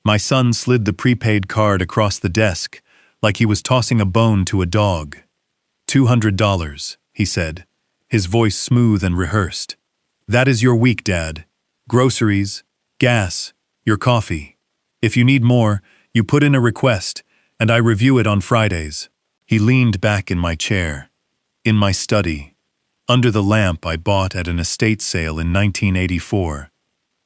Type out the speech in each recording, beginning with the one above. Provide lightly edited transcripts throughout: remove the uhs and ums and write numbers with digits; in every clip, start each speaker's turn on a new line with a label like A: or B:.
A: My son slid the prepaid card across the desk like he was tossing a bone to a dog. $200, he said, his voice smooth and rehearsed. That is your week, Dad. Groceries, gas, your coffee. If you need more, you put in a request, and I review it on Fridays. He leaned back in my chair, in my study, under the lamp I bought at an estate sale in 1984,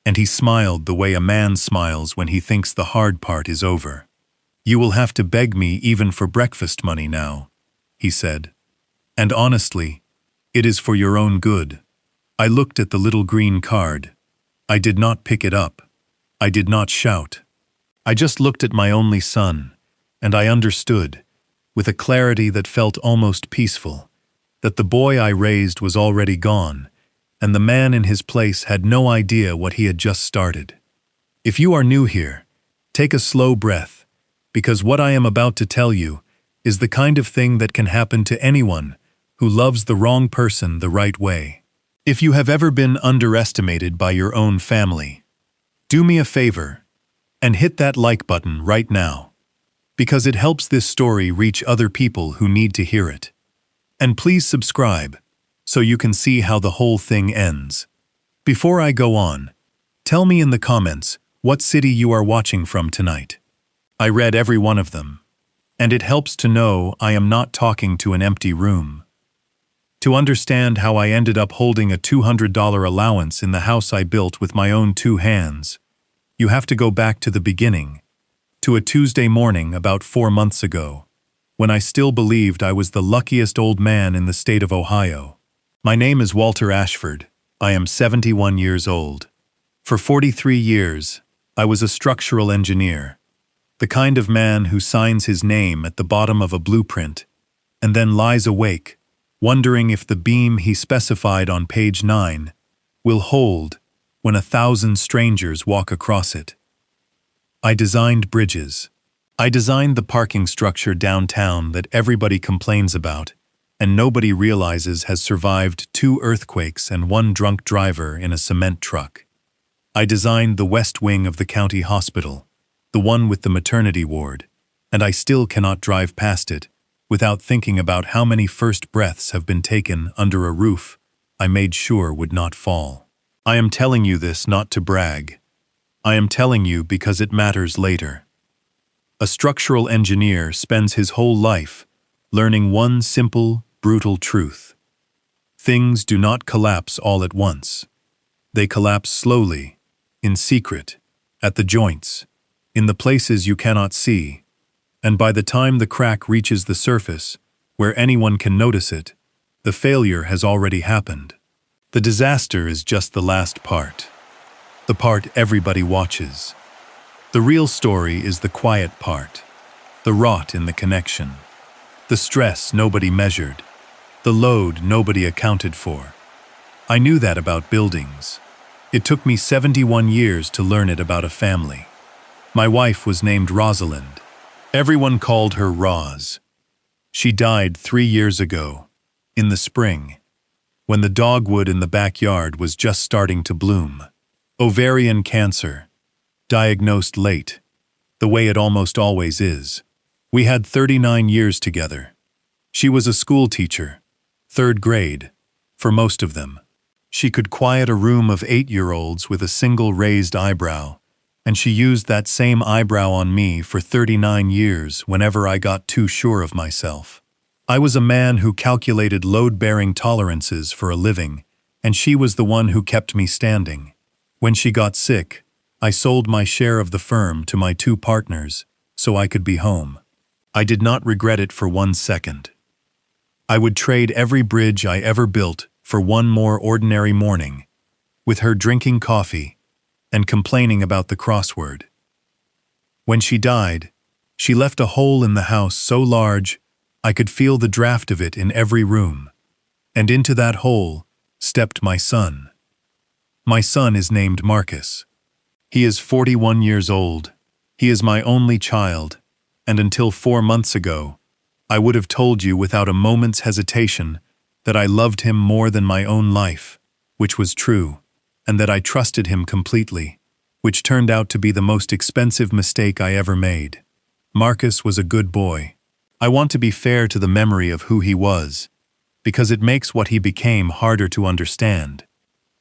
A: and he smiled the way a man smiles when he thinks the hard part is over. You will have to beg me even for breakfast money now, he said. And honestly, it is for your own good. I looked at the little green card. I did not pick it up. I did not shout. I just looked at my only son, and I understood, with a clarity that felt almost peaceful, that the boy I raised was already gone, and the man in his place had no idea what he had just started. If you are new here, take a slow breath, because what I am about to tell you is the kind of thing that can happen to anyone who loves the wrong person the right way. If you have ever been underestimated by your own family, do me a favor and hit that like button right now, because it helps this story reach other people who need to hear it. And please subscribe so you can see how the whole thing ends. Before I go on, tell me in the comments what city you are watching from tonight. I read every one of them, and it helps to know I am not talking to an empty room. To understand how I ended up holding a $200 allowance in the house I built with my own 2 hands, you have to go back to the beginning, to a Tuesday morning about 4 months ago, when I still believed I was the luckiest old man in the state of Ohio. My name is Walter Ashford. I am 71 years old. For 43 years, I was a structural engineer, the kind of man who signs his name at the bottom of a blueprint and then lies awake, wondering if the beam he specified on page 9 will hold when 1,000 strangers walk across it. I designed bridges. I designed the parking structure downtown that everybody complains about and nobody realizes has survived 2 earthquakes and 1 drunk driver in a cement truck. I designed the west wing of the county hospital, the one with the maternity ward, and I still cannot drive past it without thinking about how many first breaths have been taken under a roof I made sure would not fall. I am telling you this not to brag. I am telling you because it matters later. A structural engineer spends his whole life learning one simple, brutal truth. Things do not collapse all at once. They collapse slowly, in secret, at the joints, in the places you cannot see, and by the time the crack reaches the surface, where anyone can notice it, the failure has already happened. The disaster is just the last part, the part everybody watches. The real story is the quiet part, the rot in the connection, the stress nobody measured, the load nobody accounted for. I knew that about buildings. It took me 71 years to learn it about a family. My wife was named Rosalind. Everyone called her Roz. She died 3 years ago, in the spring, when the dogwood in the backyard was just starting to bloom. Ovarian cancer, diagnosed late, the way it almost always is. We had 39 years together. She was a school teacher, 3rd grade, for most of them. She could quiet a room of 8-year-olds with a single raised eyebrow, and she used that same eyebrow on me for 39 years whenever I got too sure of myself. I was a man who calculated load-bearing tolerances for a living, and she was the one who kept me standing. When she got sick, I sold my share of the firm to my 2 partners so I could be home. I did not regret it for 1 second. I would trade every bridge I ever built for one more ordinary morning, with her drinking coffee and complaining about the crossword. When she died, she left a hole in the house so large I could feel the draft of it in every room, and into that hole stepped my son. My son is named Marcus. He is 41 years old. He is my only child, and until 4 months ago, I would have told you without a moment's hesitation that I loved him more than my own life, which was true, and that I trusted him completely, which turned out to be the most expensive mistake I ever made. Marcus was a good boy. I want to be fair to the memory of who he was, because it makes what he became harder to understand,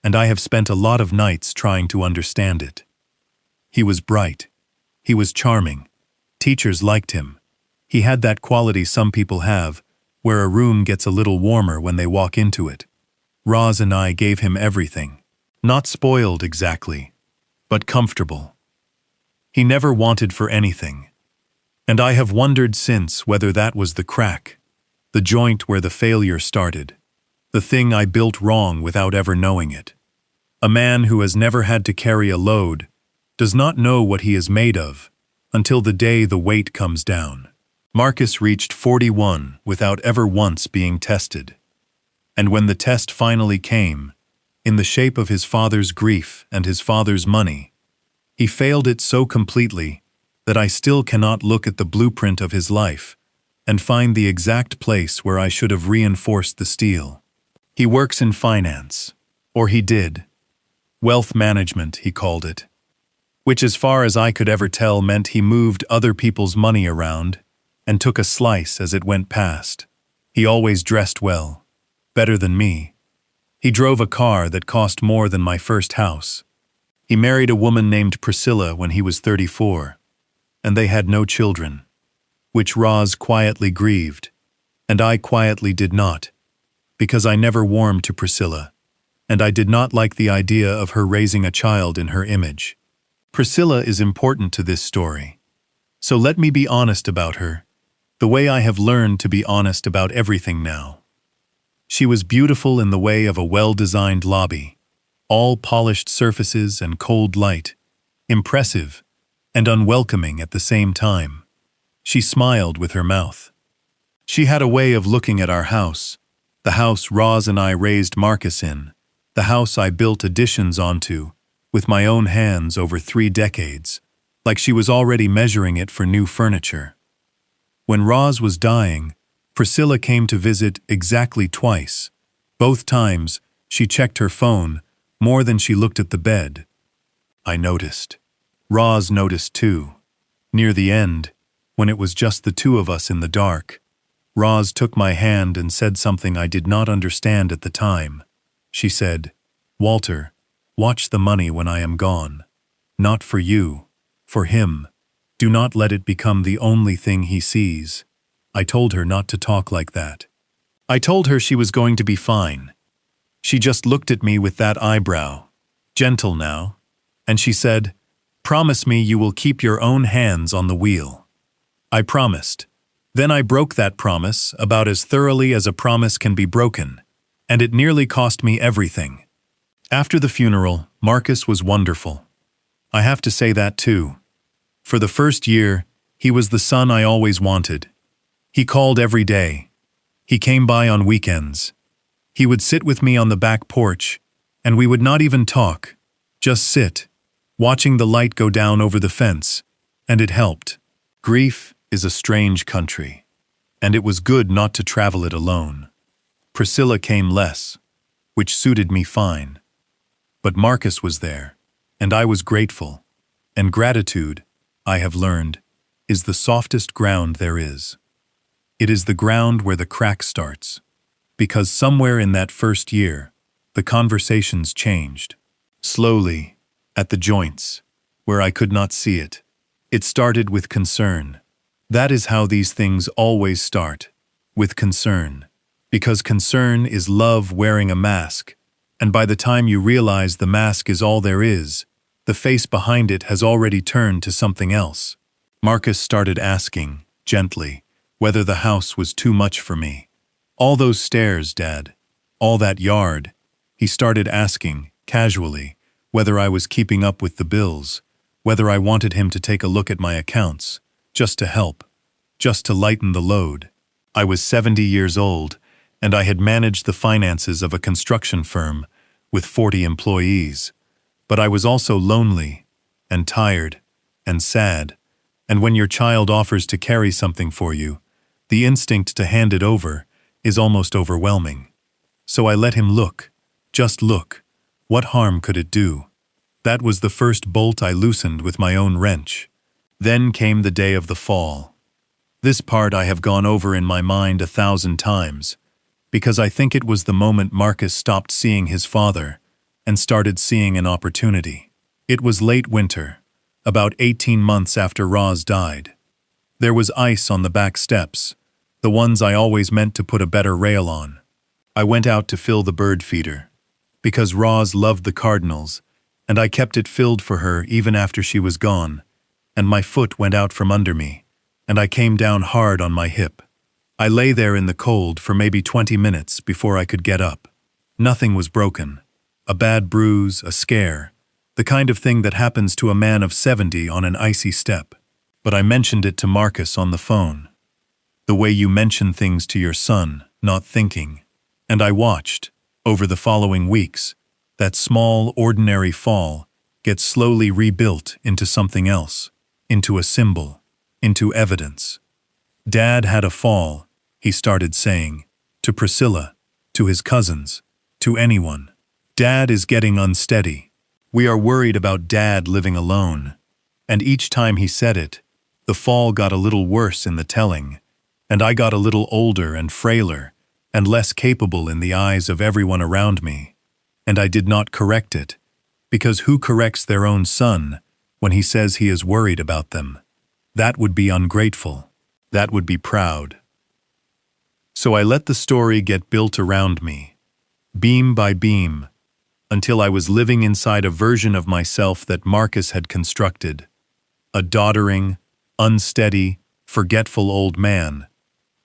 A: and I have spent a lot of nights trying to understand it. He was bright. He was charming. Teachers liked him. He had that quality some people have, where a room gets a little warmer when they walk into it. Roz and I gave him everything. Not spoiled exactly, but comfortable. He never wanted for anything. And I have wondered since whether that was the crack, the joint where the failure started, the thing I built wrong without ever knowing it. A man who has never had to carry a load does not know what he is made of until the day the weight comes down. Marcus reached 41 without ever once being tested. And when the test finally came, in the shape of his father's grief and his father's money, he failed it so completely that I still cannot look at the blueprint of his life and find the exact place where I should have reinforced the steel. He works in finance, or he did. Wealth management, he called it, which as far as I could ever tell meant he moved other people's money around and took a slice as it went past. He always dressed well, better than me. He drove a car that cost more than my first house. He married a woman named Priscilla when he was 34, and they had no children, which Roz quietly grieved, and I quietly did not, because I never warmed to Priscilla, and I did not like the idea of her raising a child in her image. Priscilla is important to this story, so let me be honest about her, the way I have learned to be honest about everything now. She was beautiful in the way of a well-designed lobby, all polished surfaces and cold light, impressive and unwelcoming at the same time. She smiled with her mouth. She had a way of looking at our house, the house Roz and I raised Marcus in, the house I built additions onto, with my own hands over 3 decades, like she was already measuring it for new furniture. When Roz was dying, Priscilla came to visit exactly twice. Both times, she checked her phone more than she looked at the bed. I noticed. Roz noticed too. Near the end, when it was just the two of us in the dark, Roz took my hand and said something I did not understand at the time. She said, "Walter, watch the money when I am gone. Not for you, for him. Do not let it become the only thing he sees." I told her not to talk like that. I told her she was going to be fine. She just looked at me with that eyebrow, gentle now, and she said, "Promise me you will keep your own hands on the wheel." I promised. Then I broke that promise about as thoroughly as a promise can be broken, and it nearly cost me everything. After the funeral, Marcus was wonderful. I have to say that too. For the first year, he was the son I always wanted. He called every day. He came by on weekends. He would sit with me on the back porch, and we would not even talk, just sit, watching the light go down over the fence, and it helped. Grief is a strange country, and it was good not to travel it alone. Priscilla came less, which suited me fine. But Marcus was there, and I was grateful, and gratitude, I have learned, is the softest ground there is. It is the ground where the crack starts, because somewhere in that first year, the conversations changed. Slowly, at the joints, where I could not see it. It started with concern. That is how these things always start, with concern. Because concern is love wearing a mask, and by the time you realize the mask is all there is, the face behind it has already turned to something else. Marcus started asking, gently, whether the house was too much for me. All those stairs, Dad, all that yard. He started asking, casually, whether I was keeping up with the bills, whether I wanted him to take a look at my accounts, just to help, just to lighten the load. I was 70 years old, and I had managed the finances of a construction firm with 40 employees. But I was also lonely, and tired, and sad, and when your child offers to carry something for you, the instinct to hand it over is almost overwhelming. So I let him look, just look. What harm could it do? That was the first bolt I loosened with my own wrench. Then came the day of the fall. This part I have gone over in my mind 1,000 times, because I think it was the moment Marcus stopped seeing his father and started seeing an opportunity. It was late winter, about 18 months after Roz died. There was ice on the back steps, the ones I always meant to put a better rail on. I went out to fill the bird feeder, because Roz loved the cardinals, and I kept it filled for her even after she was gone, and my foot went out from under me, and I came down hard on my hip. I lay there in the cold for maybe 20 minutes before I could get up. Nothing was broken. A bad bruise, a scare, the kind of thing that happens to a man of 70 on an icy step. But I mentioned it to Marcus on the phone. The way you mention things to your son, not thinking. And I watched, over the following weeks, that small, ordinary fall get slowly rebuilt into something else, into a symbol, into evidence. Dad had a fall, he started saying, to Priscilla, to his cousins, to anyone. Dad is getting unsteady. We are worried about Dad living alone. And each time he said it, the fall got a little worse in the telling, and I got a little older and frailer and less capable in the eyes of everyone around me. And I did not correct it, because who corrects their own son when he says he is worried about them? That would be ungrateful. That would be proud. So I let the story get built around me, beam by beam, until I was living inside a version of myself that Marcus had constructed, a doddering, unsteady, forgetful old man,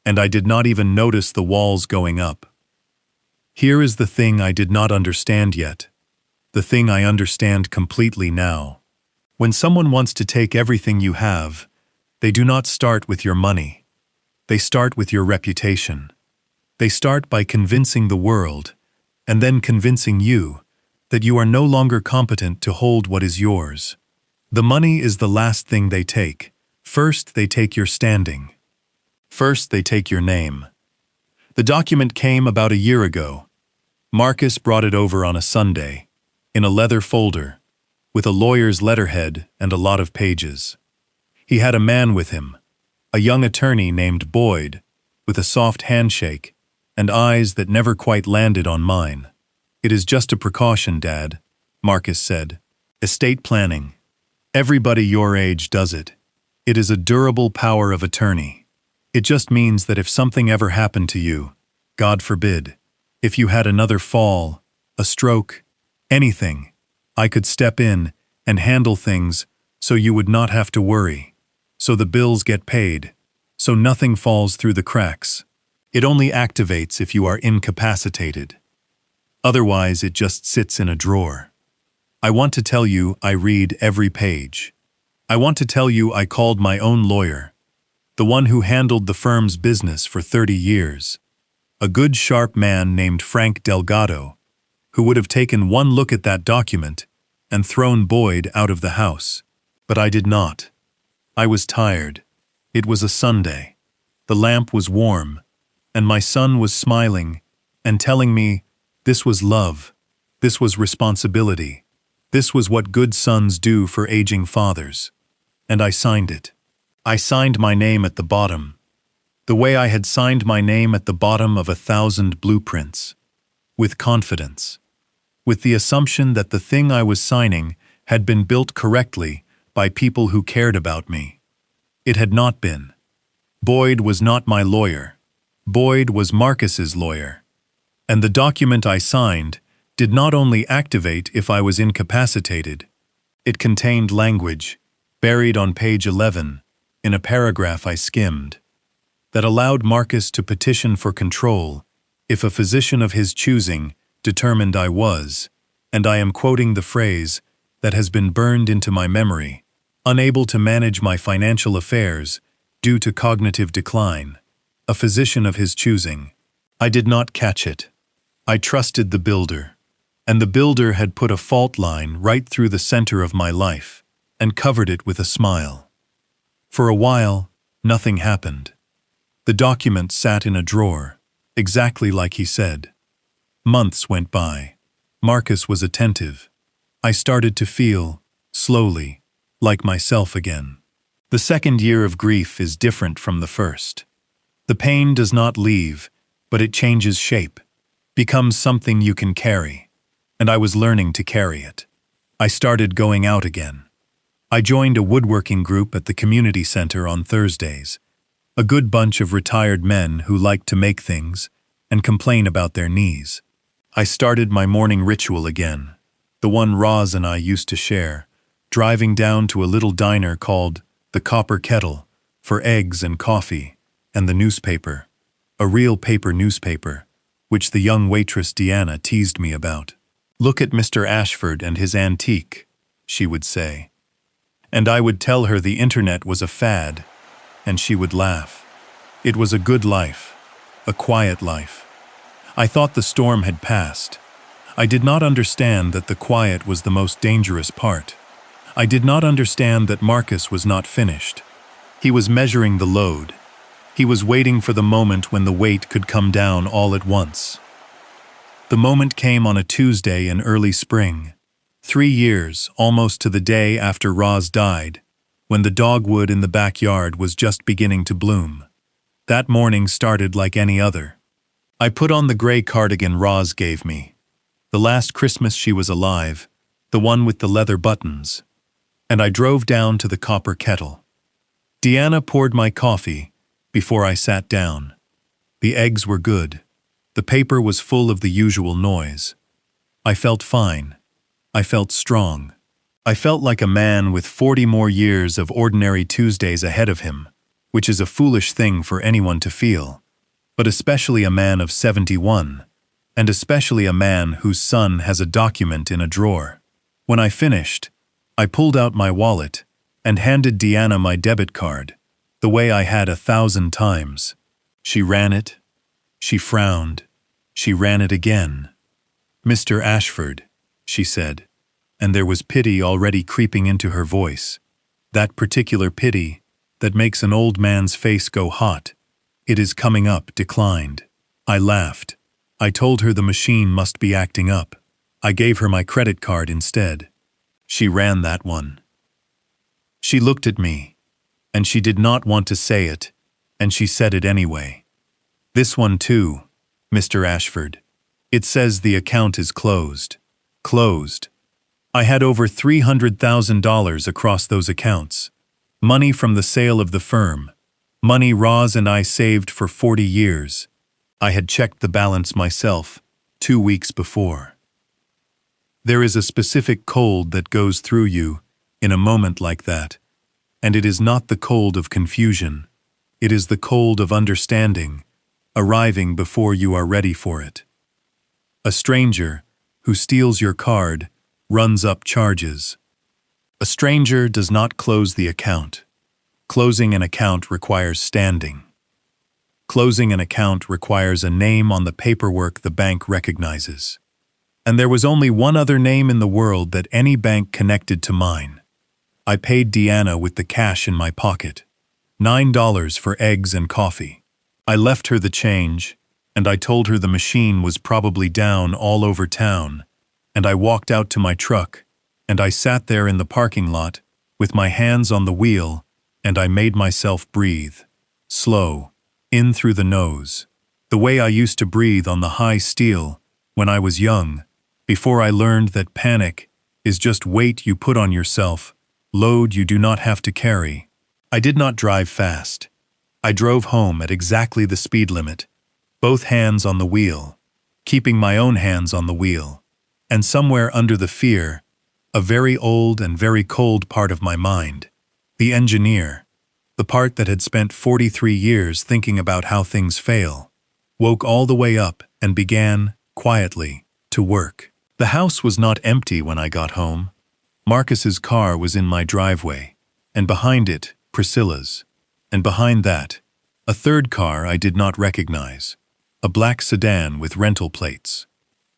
A: and I did not even notice the walls going up. Here is the thing I did not understand yet, the thing I understand completely now. When someone wants to take everything you have, they do not start with your money. They start with your reputation. They start by convincing the world, and then convincing you, that you are no longer competent to hold what is yours. The money is the last thing they take. First, they take your standing. First, they take your name. The document came about a year ago. Marcus brought it over on a Sunday, in a leather folder, with a lawyer's letterhead and a lot of pages. He had a man with him, a young attorney named Boyd, with a soft handshake and eyes that never quite landed on mine. "It is just a precaution, Dad," Marcus said. "Estate planning. Everybody your age does it. It is a durable power of attorney. It just means that if something ever happened to you, God forbid, if you had another fall, a stroke, anything, I could step in and handle things so you would not have to worry, so the bills get paid, so nothing falls through the cracks. It only activates if you are incapacitated. Otherwise, it just sits in a drawer. I want to tell you I read every page. I want to tell you I called my own lawyer, the one who handled the firm's business for 30 years, a good sharp man named Frank Delgado, who would have taken one look at that document and thrown Boyd out of the house. But I did not. I was tired. It was a Sunday. The lamp was warm, and my son was smiling and telling me this was love, this was responsibility, this was what good sons do for aging fathers. And I signed it. I signed my name at the bottom, the way I had signed my name at the bottom of 1,000 blueprints, with confidence, with the assumption that the thing I was signing had been built correctly by people who cared about me. It had not been. Boyd was not my lawyer. Boyd was Marcus's lawyer. And the document I signed did not only activate if I was incapacitated, it contained language, buried on page 11, in a paragraph I skimmed, that allowed Marcus to petition for control if a physician of his choosing determined I was, and I am quoting the phrase that has been burned into my memory, unable to manage my financial affairs due to cognitive decline, a physician of his choosing. I did not catch it. I trusted the builder, and the builder had put a fault line right through the center of my life and covered it with a smile. For a while, nothing happened. The document sat in a drawer, exactly like he said. Months went by. Marcus was attentive. I started to feel, slowly, like myself again. The second year of grief is different from the first. The pain does not leave, but it changes shape, becomes something you can carry. And I was learning to carry it. I started going out again. I joined a woodworking group at the community center on Thursdays. A good bunch of retired men who liked to make things and complain about their knees. I started my morning ritual again, the one Roz and I used to share, driving down to a little diner called the Copper Kettle for eggs and coffee, and the newspaper, a real paper newspaper, which the young waitress Deanna teased me about. "Look at Mr. Ashford and his antique," she would say. And I would tell her the internet was a fad, and she would laugh. It was a good life, a quiet life. I thought the storm had passed. I did not understand that the quiet was the most dangerous part. I did not understand that Marcus was not finished. He was measuring the load. He was waiting for the moment when the weight could come down all at once. The moment came on a Tuesday in early spring, 3 years, almost to the day after Roz died, when the dogwood in the backyard was just beginning to bloom. That morning started like any other. I put on the gray cardigan Roz gave me, the last Christmas she was alive, the one with the leather buttons, and I drove down to the Copper Kettle. Deanna poured my coffee before I sat down. The eggs were good. The paper was full of the usual noise. I felt fine. I felt strong. I felt like a man with 40 more years of ordinary Tuesdays ahead of him, which is a foolish thing for anyone to feel, but especially a man of 71, and especially a man whose son has a document in a drawer. When I finished, I pulled out my wallet and handed Deanna my debit card, the way I had 1,000 times. She ran it. She frowned. She ran it again. "Mr. Ashford," she said, and there was pity already creeping into her voice. That particular pity that makes an old man's face go hot. "It is coming up, declined." I laughed. I told her the machine must be acting up. I gave her my credit card instead. She ran that one. She looked at me, and she did not want to say it, and she said it anyway. "This one too, Mr. Ashford. It says the account is closed." Closed. I had over $300,000 across those accounts. Money from the sale of the firm. Money Roz and I saved for 40 years. I had checked the balance myself 2 weeks before. There is a specific cold that goes through you in a moment like that, and it is not the cold of confusion. It is the cold of understanding, arriving before you are ready for it. A stranger who steals your card runs up charges. A stranger does not close the account. Closing an account requires standing. Closing an account requires a name on the paperwork the bank recognizes. And there was only one other name in the world that any bank connected to mine. I paid Deanna with the cash in my pocket. $9 for eggs and coffee. I left her the change, and I told her the machine was probably down all over town, and I walked out to my truck, and I sat there in the parking lot with my hands on the wheel, and I made myself breathe. Slow, in through the nose. The way I used to breathe on the high steel when I was young, before I learned that panic is just weight you put on yourself, load you do not have to carry. I did not drive fast. I drove home at exactly the speed limit, both hands on the wheel, keeping my own hands on the wheel, and somewhere under the fear, a very old and very cold part of my mind, the engineer, the part that had spent 43 years thinking about how things fail, woke all the way up and began, quietly, to work. The house was not empty when I got home. Marcus's car was in my driveway, and behind it, Priscilla's, and behind that, a third car I did not recognize, a black sedan with rental plates.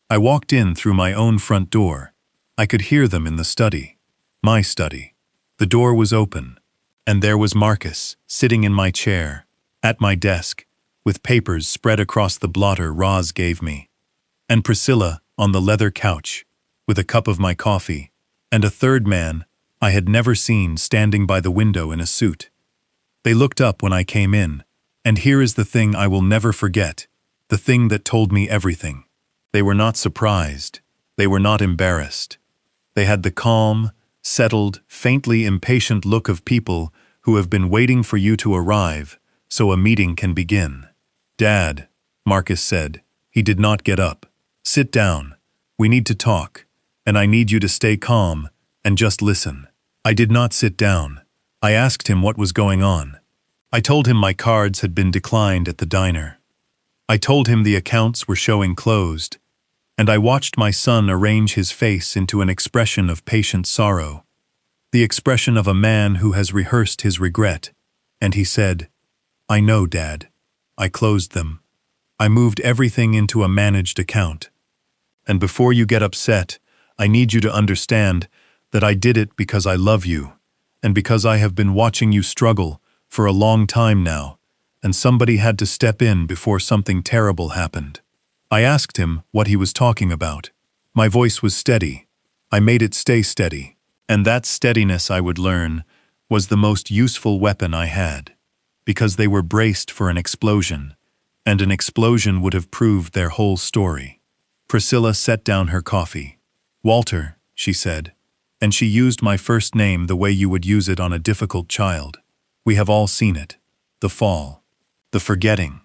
A: I walked in through my own front door. I could hear them in the study, my study. The door was open, and there was Marcus, sitting in my chair, at my desk, with papers spread across the blotter Roz gave me, and Priscilla on the leather couch, with a cup of my coffee, and a third man I had never seen standing by the window in a suit. They looked up when I came in, and here is the thing I will never forget, the thing that told me everything. They were not surprised. They were not embarrassed. They had the calm, settled, faintly impatient look of people who have been waiting for you to arrive so a meeting can begin. "Dad," Marcus said. He did not get up. "Sit down. We need to talk, and I need you to stay calm and just listen." I did not sit down. I asked him what was going on. I told him my cards had been declined at the diner. I told him the accounts were showing closed, and I watched my son arrange his face into an expression of patient sorrow, the expression of a man who has rehearsed his regret, and he said, "I know, Dad. I closed them. I moved everything into a managed account. And before you get upset, I need you to understand that I did it because I love you, and because I have been watching you struggle for a long time now, and somebody had to step in before something terrible happened." I asked him what he was talking about. My voice was steady. I made it stay steady, and that steadiness, I would learn, was the most useful weapon I had, because they were braced for an explosion, and an explosion would have proved their whole story. Priscilla set down her coffee. "Walter," she said, and she used my first name the way you would use it on a difficult child. "We have all seen it. The fall. The forgetting.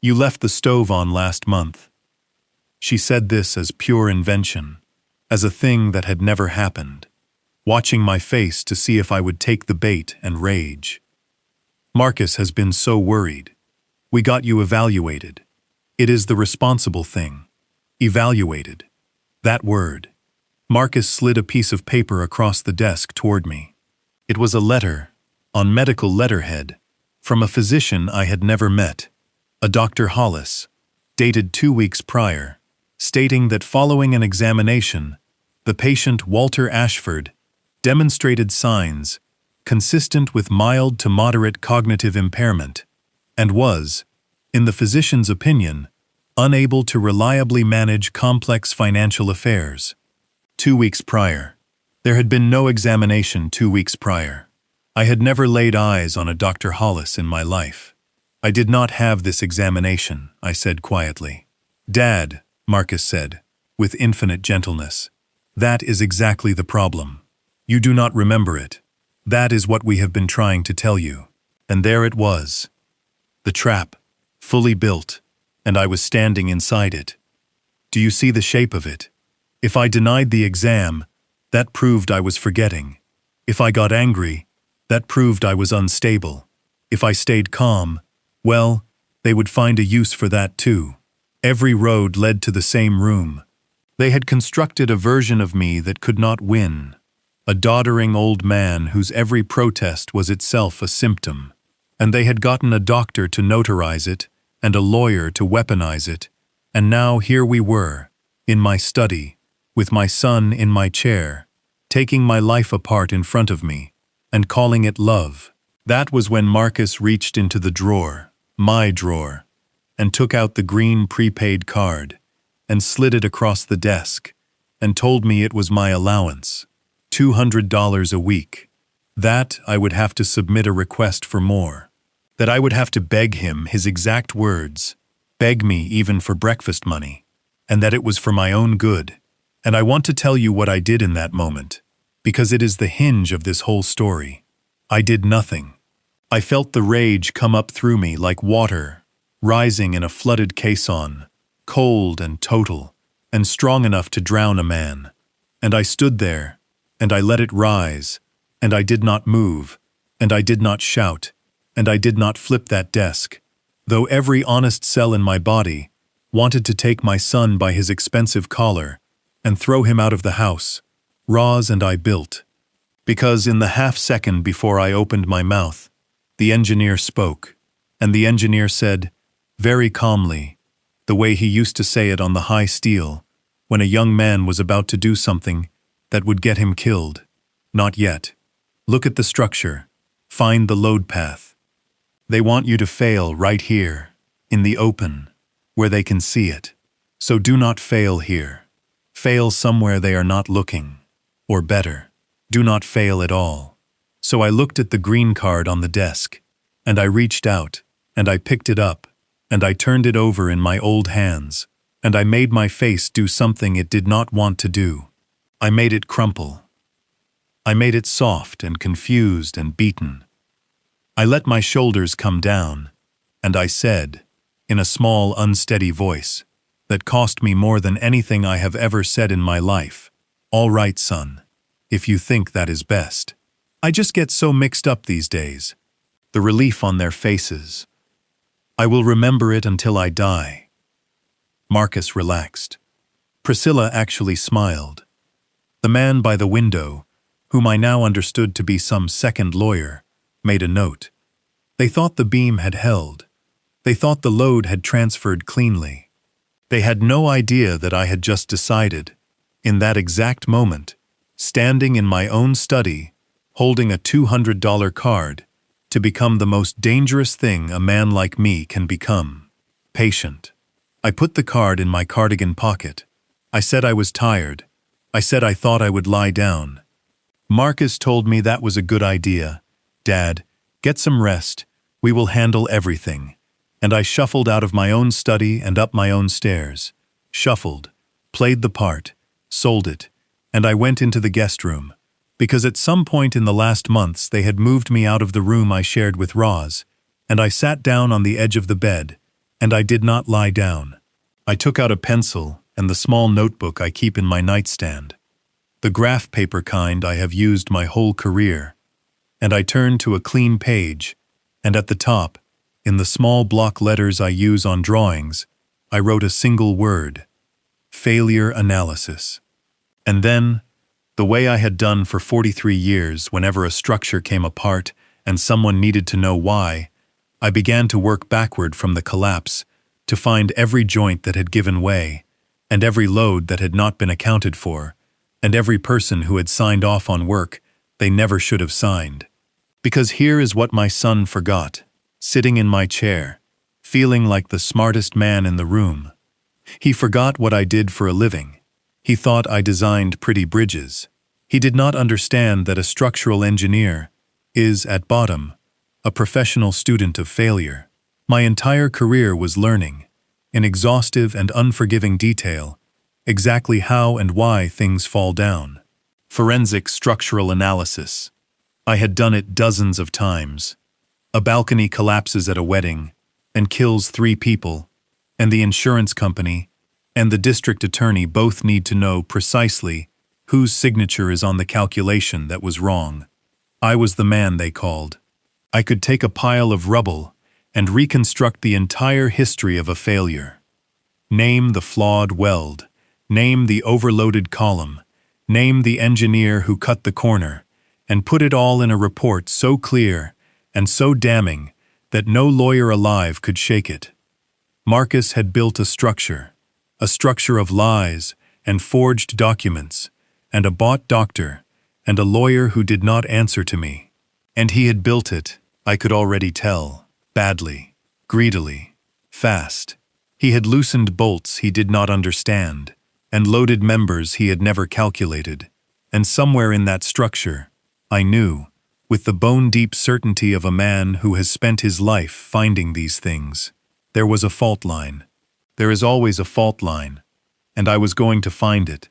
A: You left the stove on last month." She said this as pure invention, as a thing that had never happened, watching my face to see if I would take the bait and rage. "Marcus has been so worried. We got you evaluated. It is the responsible thing. Evaluated. That word." Marcus slid a piece of paper across the desk toward me. It was a letter, on medical letterhead, from a physician I had never met, a Dr. Hollis, dated 2 weeks prior, stating that following an examination, the patient Walter Ashford demonstrated signs consistent with mild to moderate cognitive impairment, and was, in the physician's opinion, unable to reliably manage complex financial affairs. 2 weeks prior. There had been no examination 2 weeks prior. I had never laid eyes on a Dr. Hollis in my life. "I did not have this examination," I said quietly. "Dad," Marcus said, with infinite gentleness, "that is exactly the problem. You do not remember it. That is what we have been trying to tell you." And there it was. The trap, fully built, and I was standing inside it. Do you see the shape of it? If I denied the exam, that proved I was forgetting. If I got angry, that proved I was unstable. If I stayed calm, well, they would find a use for that too. Every road led to the same room. They had constructed a version of me that could not win. A doddering old man whose every protest was itself a symptom. And they had gotten a doctor to notarize it, and a lawyer to weaponize it, and now here we were, in my study, with my son in my chair, taking my life apart in front of me, and calling it love. That was when Marcus reached into the drawer, my drawer, and took out the green prepaid card, and slid it across the desk, and told me it was my allowance, $200 a week. That I would have to submit a request for more. That I would have to beg him, his exact words, beg me even for breakfast money, and that it was for my own good. And I want to tell you what I did in that moment, because it is the hinge of this whole story. I did nothing. I felt the rage come up through me like water, rising in a flooded caisson, cold and total, and strong enough to drown a man. And I stood there, and I let it rise, and I did not move, and I did not shout, and I did not flip that desk, though every honest cell in my body wanted to take my son by his expensive collar and throw him out of the house. Roz and I built. Because in the half-second before I opened my mouth, the engineer spoke, and the engineer said, very calmly, the way he used to say it on the high steel, when a young man was about to do something that would get him killed. Not yet. Look at the structure. Find the load path. They want you to fail right here, in the open, where they can see it. So do not fail here. Fail somewhere they are not looking. or better. Do not fail at all. So I looked at the green card on the desk, and I reached out, and I picked it up, and I turned it over in my old hands, and I made my face do something it did not want to do. I made it crumple. I made it soft and confused and beaten. I let my shoulders come down, and I said, in a small, unsteady voice, that cost me more than anything I have ever said in my life, "All right, son, if you think that is best." I just get so mixed up these days. The relief on their faces. I will remember it until I die. Marcus relaxed. Priscilla actually smiled. The man by the window, whom I now understood to be some second lawyer, made a note. They thought the beam had held. They thought the load had transferred cleanly. They had no idea that I had just decided, in that exact moment, standing in my own study, holding a $200 card, to become the most dangerous thing a man like me can become. Patient. I put the card in my cardigan pocket. I said I was tired. I said I thought I would lie down. Marcus told me that was a good idea. "Dad, get some rest. We will handle everything." And I shuffled out of my own study and up my own stairs. Shuffled, played the part, sold it, and I went into the guest room. Because at some point in the last months they had moved me out of the room I shared with Roz, and I sat down on the edge of the bed, and I did not lie down. I took out a pencil and the small notebook I keep in my nightstand, the graph paper kind I have used my whole career, and I turned to a clean page, and at the top, in the small block letters I use on drawings, I wrote a single word: failure analysis. And then, the way I had done for 43 years whenever a structure came apart and someone needed to know why, I began to work backward from the collapse to find every joint that had given way, and every load that had not been accounted for, and every person who had signed off on work they never should have signed. Because here is what my son forgot, sitting in my chair, feeling like the smartest man in the room. He forgot what I did for a living. He thought I designed pretty bridges. He did not understand that a structural engineer is, at bottom, a professional student of failure. My entire career was learning, in exhaustive and unforgiving detail, exactly how and why things fall down. Forensic structural analysis. I had done it dozens of times. A balcony collapses at a wedding and kills 3 people, and the insurance company and the district attorney both need to know precisely whose signature is on the calculation that was wrong. I was the man they called. I could take a pile of rubble and reconstruct the entire history of a failure. Name the flawed weld, name the overloaded column, name the engineer who cut the corner, and put it all in a report so clear and so damning that no lawyer alive could shake it. Marcus had built a structure of lies and forged documents, and a bought doctor, and a lawyer who did not answer to me. And he had built it, I could already tell, badly, greedily, fast. He had loosened bolts he did not understand, and loaded members he had never calculated. And somewhere in that structure, I knew, with the bone-deep certainty of a man who has spent his life finding these things, there was a fault line. There is always a fault line, and I was going to find it.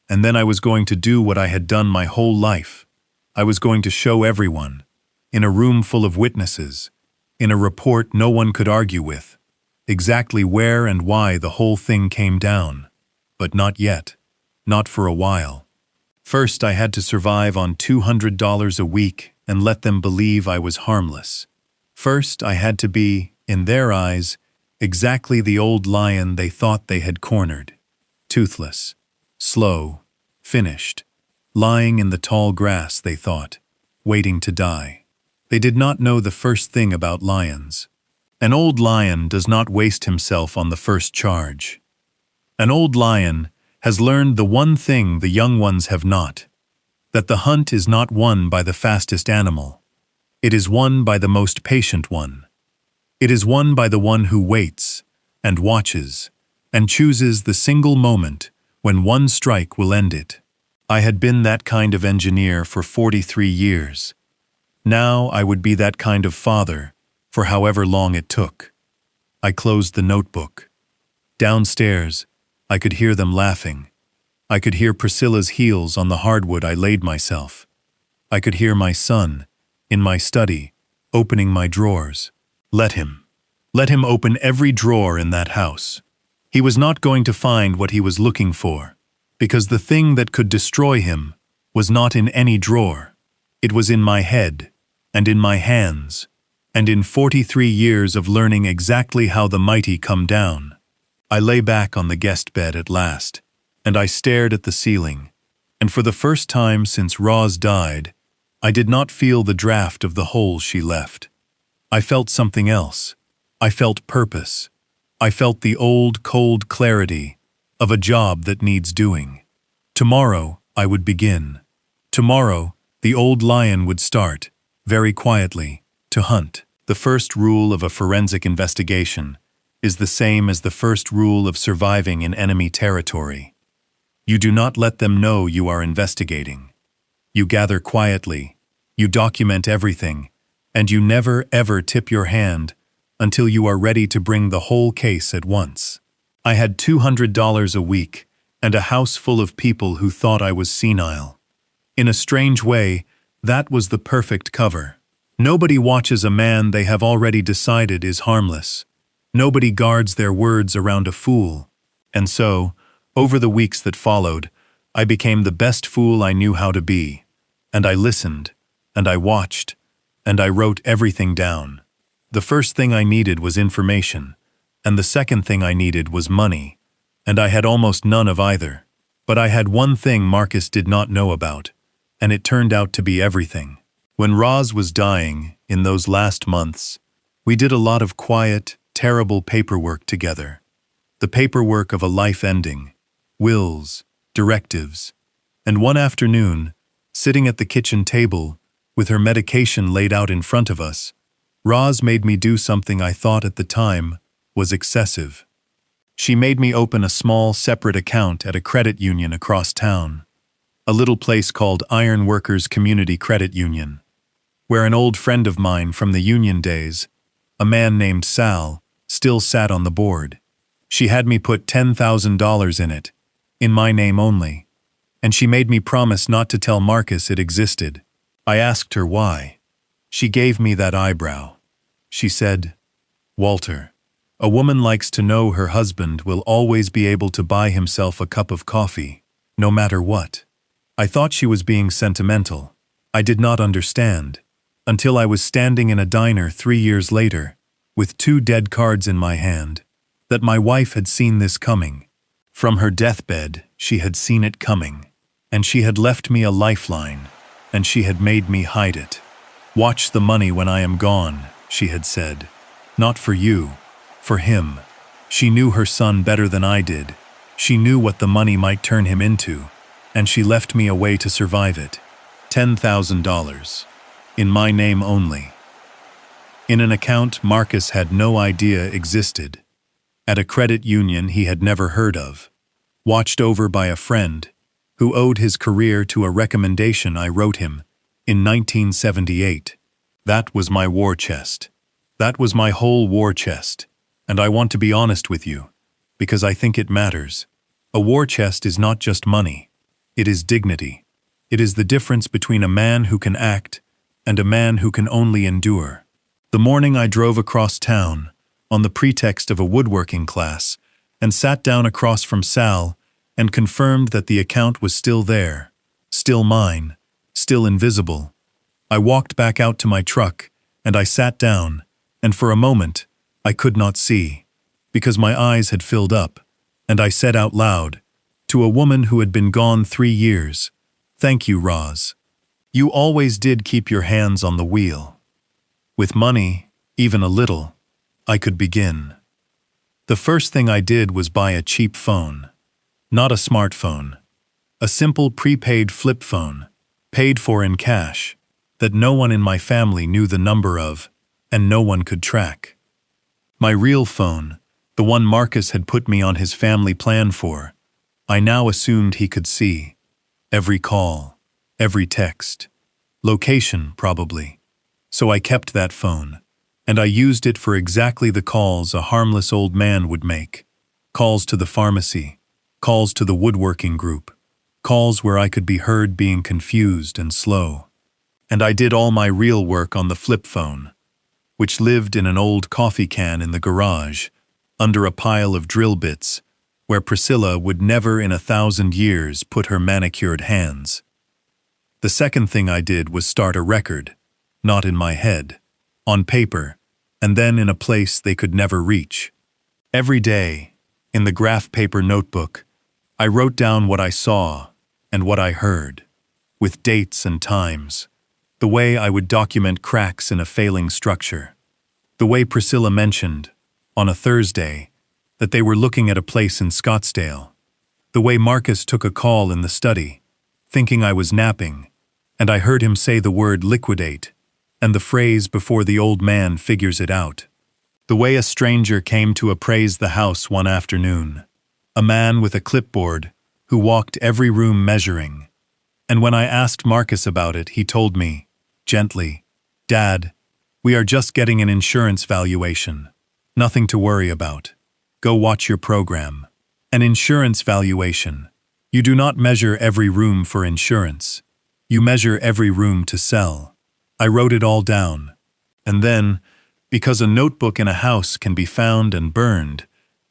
A: And then I was going to do what I had done my whole life. I was going to show everyone, in a room full of witnesses, in a report no one could argue with, exactly where and why the whole thing came down. But not yet. Not for a while. First, I had to survive on $200 a week and let them believe I was harmless. First, I had to be, in their eyes, exactly the old lion they thought they had cornered. Toothless, slow, finished, lying in the tall grass, they thought, waiting to die. They did not know the first thing about lions. An old lion does not waste himself on the first charge. An old lion has learned the one thing the young ones have not, that the hunt is not won by the fastest animal. It is won by the most patient one. It is won by the one who waits, and watches, and chooses the single moment when one strike will end it. I had been that kind of engineer for 43 years. Now I would be that kind of father, for however long it took. I closed the notebook. Downstairs, I could hear them laughing. I could hear Priscilla's heels on the hardwood I laid myself. I could hear my son, in my study, opening my drawers. Let him. Let him open every drawer in that house. He was not going to find what he was looking for, because the thing that could destroy him was not in any drawer. It was in my head, and in my hands, and in 43 years of learning exactly how the mighty come down. I lay back on the guest bed at last, and I stared at the ceiling, and for the first time since Roz died, I did not feel the draft of the hole she left. I felt something else. I felt purpose. I felt the old, cold clarity of a job that needs doing. Tomorrow, I would begin. Tomorrow, the old lion would start, very quietly, to hunt. The first rule of a forensic investigation is the same as the first rule of surviving in enemy territory. You do not let them know you are investigating. You gather quietly, you document everything, and you never ever tip your hand until you are ready to bring the whole case at once. I had $200 a week and a house full of people who thought I was senile. In a strange way, that was the perfect cover. Nobody watches a man they have already decided is harmless. Nobody guards their words around a fool. And so, over the weeks that followed, I became the best fool I knew how to be. And I listened, and I watched, and I wrote everything down. The first thing I needed was information, and the second thing I needed was money, and I had almost none of either. But I had one thing Marcus did not know about, and it turned out to be everything. When Roz was dying, in those last months, we did a lot of quiet, terrible paperwork together. The paperwork of a life ending, wills, directives. And one afternoon, sitting at the kitchen table, with her medication laid out in front of us, Roz made me do something I thought at the time was excessive. She made me open a small, separate account at a credit union across town, a little place called Iron Workers Community Credit Union, where an old friend of mine from the union days, a man named Sal, still sat on the board. She had me put $10,000 in it, in my name only, and she made me promise not to tell Marcus it existed. I asked her why. She gave me that eyebrow. She said, "Walter, a woman likes to know her husband will always be able to buy himself a cup of coffee, no matter what." I thought she was being sentimental. I did not understand, until I was standing in a diner 3 years later, with 2 dead cards in my hand, that my wife had seen this coming. From her deathbed, she had seen it coming, and she had left me a lifeline, and she had made me hide it. "Watch the money when I am gone," she had said. "Not for you, for him." She knew her son better than I did. She knew what the money might turn him into, and she left me a way to survive it. $10,000. In my name only. In an account Marcus had no idea existed. At a credit union he had never heard of. Watched over by a friend, who owed his career to a recommendation I wrote him in 1978. That was my war chest. That was my whole war chest. And I want to be honest with you, because I think it matters. A war chest is not just money. It is dignity. It is the difference between a man who can act and a man who can only endure. The morning I drove across town, on the pretext of a woodworking class, and sat down across from Sal and confirmed that the account was still there, still mine, still invisible. I walked back out to my truck, and I sat down, and for a moment, I could not see, because my eyes had filled up, and I said out loud, to a woman who had been gone 3 years, "Thank you, Roz. You always did keep your hands on the wheel." With money, even a little, I could begin. The first thing I did was buy a cheap phone. Not a smartphone. A simple prepaid flip phone, paid for in cash, that no one in my family knew the number of, and no one could track. My real phone, the one Marcus had put me on his family plan for, I now assumed he could see. Every call, every text. Location, probably. So I kept that phone, and I used it for exactly the calls a harmless old man would make. Calls to the pharmacy, calls to the woodworking group, calls where I could be heard being confused and slow. And I did all my real work on the flip phone, which lived in an old coffee can in the garage, under a pile of drill bits, where Priscilla would never in 1,000 years put her manicured hands. The second thing I did was start a record, not in my head, on paper, and then in a place they could never reach. Every day, in the graph paper notebook, I wrote down what I saw and what I heard, with dates and times, the way I would document cracks in a failing structure, the way Priscilla mentioned, on a Thursday, that they were looking at a place in Scottsdale, the way Marcus took a call in the study, thinking I was napping, and I heard him say the word liquidate, and the phrase before the old man figures it out. The way a stranger came to appraise the house one afternoon, a man with a clipboard who walked every room measuring, and when I asked Marcus about it, he told me, gently, "Dad, we are just getting an insurance valuation. Nothing to worry about. Go watch your program." An insurance valuation. You do not measure every room for insurance. You measure every room to sell. I wrote it all down. And then, because a notebook in a house can be found and burned,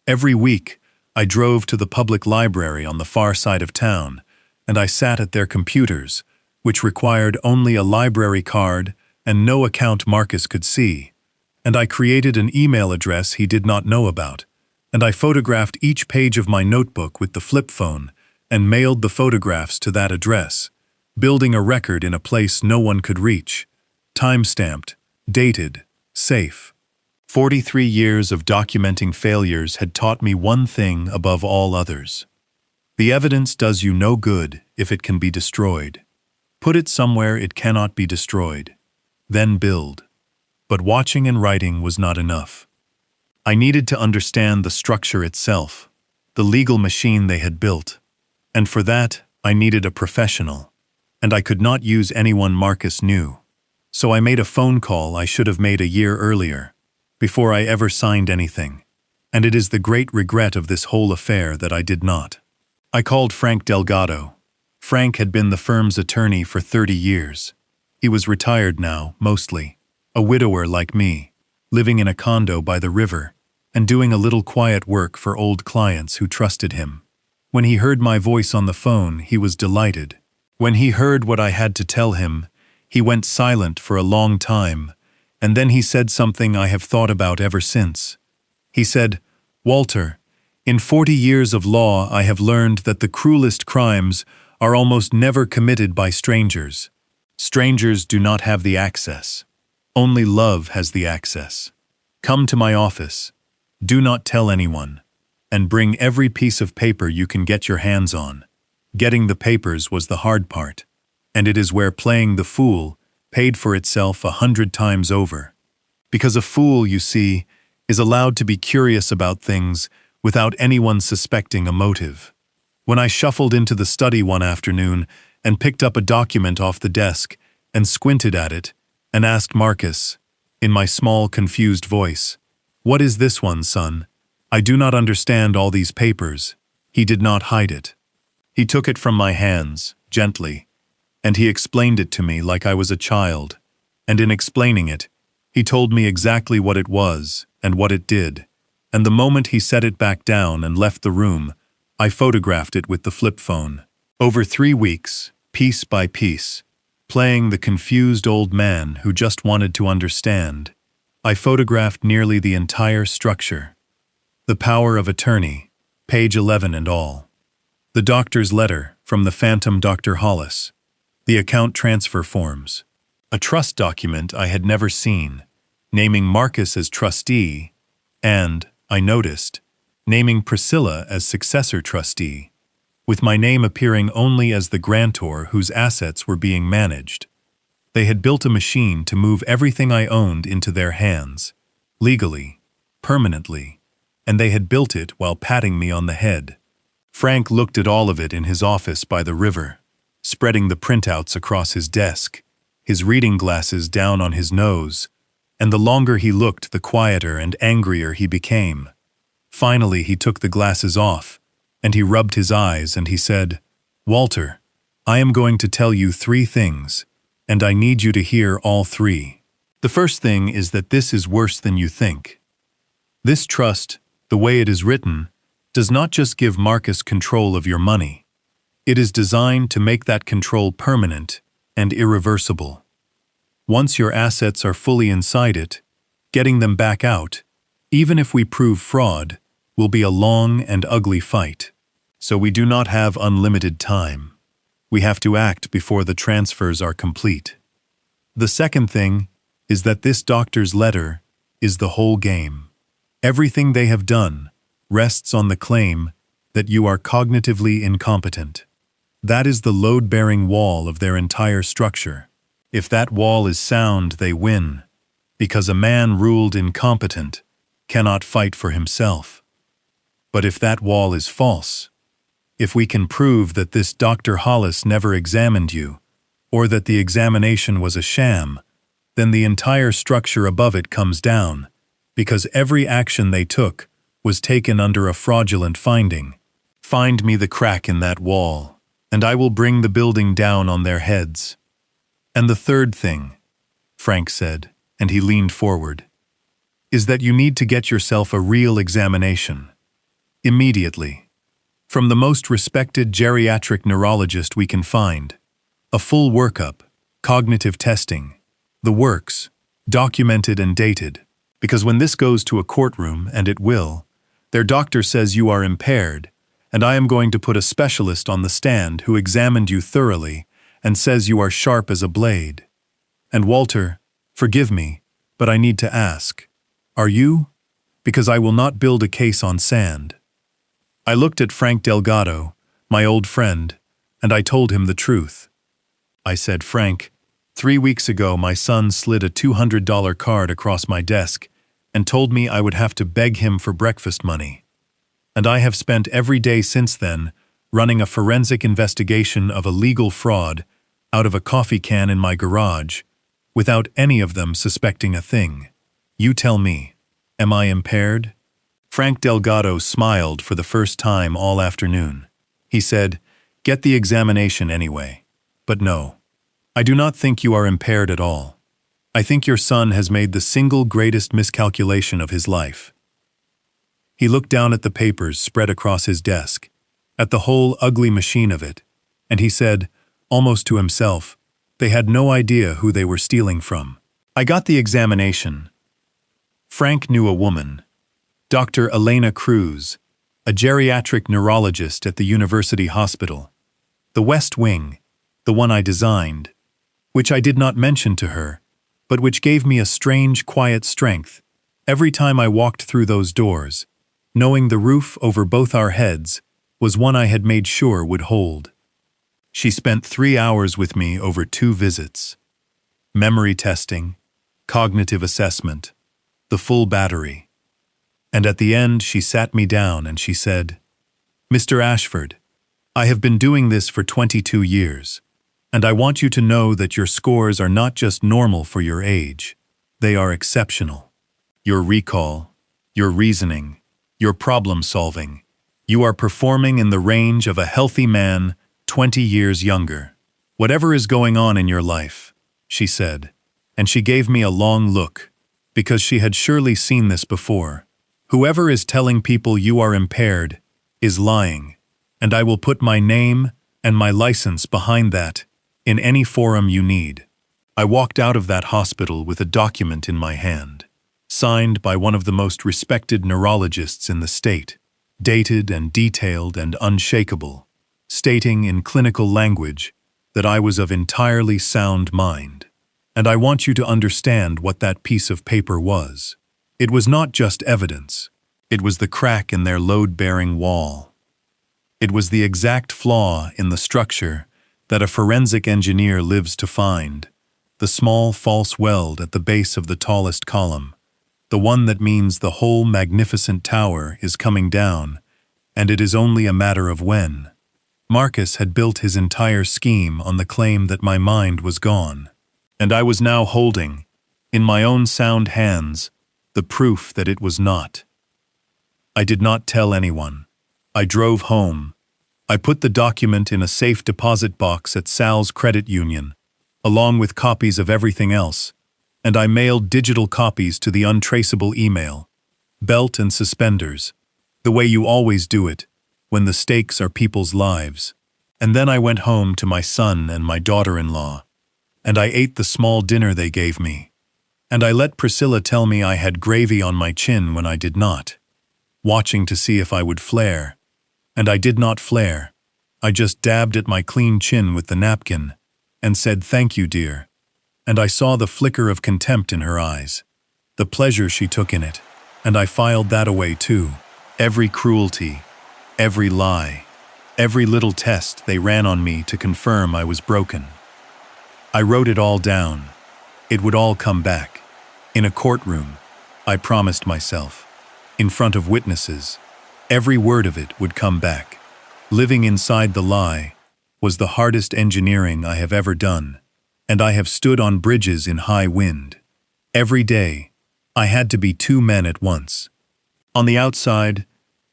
A: every week I drove to the public library on the far side of town, and I sat at their computers, which required only a library card and no account Marcus could see, and I created an email address he did not know about, and I photographed each page of my notebook with the flip phone and mailed the photographs to that address, building a record in a place no one could reach, time-stamped, dated, safe. 43 years of documenting failures had taught me one thing above all others. The evidence does you no good if it can be destroyed. Put it somewhere it cannot be destroyed. Then build. But watching and writing was not enough. I needed to understand the structure itself, the legal machine they had built, and for that I needed a professional, and I could not use anyone Marcus knew. So I made a phone call I should have made a year earlier, before I ever signed anything, and it is the great regret of this whole affair that I did not. I called Frank Delgado. Frank had been the firm's attorney for 30 years. He was retired now, mostly, a widower like me, living in a condo by the river, and doing a little quiet work for old clients who trusted him. When he heard my voice on the phone, he was delighted. When he heard what I had to tell him, he went silent for a long time, and then he said something I have thought about ever since. He said, "Walter, in 40 years of law I have learned that the cruelest crimes are almost never committed by strangers. Strangers do not have the access. Only love has the access. Come to my office. Do not tell anyone. And bring every piece of paper you can get your hands on." Getting the papers was the hard part, and it is where playing the fool paid for itself 100 times over. Because a fool, you see, is allowed to be curious about things without anyone suspecting a motive. When I shuffled into the study one afternoon and picked up a document off the desk and squinted at it and asked Marcus, in my small, confused voice, "What is this one, son? I do not understand all these papers," he did not hide it. He took it from my hands, gently, and he explained it to me like I was a child, and in explaining it, he told me exactly what it was and what it did, and the moment he set it back down and left the room, I photographed it with the flip phone. Over 3 weeks, piece by piece, playing the confused old man who just wanted to understand, I photographed nearly the entire structure. The power of attorney, page 11 and all. The doctor's letter from the phantom Dr. Hollis. The account transfer forms. A trust document I had never seen, naming Marcus as trustee, and, I noticed, naming Priscilla as successor trustee, with my name appearing only as the grantor whose assets were being managed. They had built a machine to move everything I owned into their hands, legally, permanently, and they had built it while patting me on the head. Frank looked at all of it in his office by the river. spreading the printouts across his desk, his reading glasses down on his nose, and the longer he looked, the quieter and angrier he became. Finally, he took the glasses off, and he rubbed his eyes, and he said, "Walter, I am going to tell you 3 things, and I need you to hear all 3. The first thing is that this is worse than you think. This trust, the way it is written, does not just give Marcus control of your money. It is designed to make that control permanent and irreversible. Once your assets are fully inside it, getting them back out, even if we prove fraud, will be a long and ugly fight. So we do not have unlimited time. We have to act before the transfers are complete. The second thing is that this doctor's letter is the whole game. Everything they have done rests on the claim that you are cognitively incompetent. That is the load-bearing wall of their entire structure. If that wall is sound, they win, because a man ruled incompetent cannot fight for himself. But if that wall is false, if we can prove that this Dr. Hollis never examined you, or that the examination was a sham, then the entire structure above it comes down, because every action they took was taken under a fraudulent finding. Find me the crack in that wall, and I will bring the building down on their heads. And the third thing, Frank said, and he leaned forward, is that you need to get yourself a real examination. Immediately. From the most respected geriatric neurologist we can find. A full workup, cognitive testing, the works, documented and dated. Because when this goes to a courtroom, and it will, their doctor says you are impaired, and I am going to put a specialist on the stand who examined you thoroughly and says you are sharp as a blade. And Walter, forgive me, but I need to ask, are you? Because I will not build a case on sand. I looked at Frank Delgado, my old friend, and I told him the truth. I said, Frank, 3 weeks ago my son slid a $200 card across my desk and told me I would have to beg him for breakfast money. And I have spent every day since then running a forensic investigation of a legal fraud out of a coffee can in my garage, without any of them suspecting a thing. You tell me, am I impaired? Frank Delgado smiled for the first time all afternoon. He said, get the examination anyway. But no, I do not think you are impaired at all. I think your son has made the single greatest miscalculation of his life. He looked down at the papers spread across his desk, at the whole ugly machine of it, and he said, almost to himself, they had no idea who they were stealing from. I got the examination. Frank knew a woman, Dr. Elena Cruz, a geriatric neurologist at the University Hospital. The West Wing, the one I designed, which I did not mention to her, but which gave me a strange, quiet strength every time I walked through those doors, knowing the roof over both our heads was one I had made sure would hold. She spent 3 hours with me over 2 visits. Memory testing, cognitive assessment, the full battery. And at the end she sat me down and she said, Mr. Ashford, I have been doing this for 22 years, and I want you to know that your scores are not just normal for your age, they are exceptional. Your recall, your reasoning, your problem solving, you are performing in the range of a healthy man 20 years younger. Whatever is going on in your life, she said, and she gave me a long look, because she had surely seen this before. Whoever is telling people you are impaired is lying, and I will put my name and my license behind that in any forum you need. I walked out of that hospital with a document in my hand, signed by one of the most respected neurologists in the state, dated and detailed and unshakable, stating in clinical language that I was of entirely sound mind. And I want you to understand what that piece of paper was. It was not just evidence. It was the crack in their load-bearing wall. It was the exact flaw in the structure that a forensic engineer lives to find, the small false weld at the base of the tallest column, the one that means the whole magnificent tower is coming down, and it is only a matter of when. Marcus had built his entire scheme on the claim that my mind was gone. And I was now holding, in my own sound hands, the proof that it was not. I did not tell anyone. I drove home. I put the document in a safe deposit box at Sal's credit union, along with copies of everything else, and I mailed digital copies to the untraceable email. Belt and suspenders, the way you always do it, when the stakes are people's lives. And then I went home to my son and my daughter-in-law, and I ate the small dinner they gave me. And I let Priscilla tell me I had gravy on my chin when I did not, watching to see if I would flare. And I did not flare. I just dabbed at my clean chin with the napkin and said, "Thank you, dear." And I saw the flicker of contempt in her eyes, the pleasure she took in it, and I filed that away too. Every cruelty, every lie, every little test they ran on me to confirm I was broken. I wrote it all down. It would all come back. In a courtroom, I promised myself. In front of witnesses, every word of it would come back. Living inside the lie was the hardest engineering I have ever done, and I have stood on bridges in high wind. Every day, I had to be two men at once. On the outside,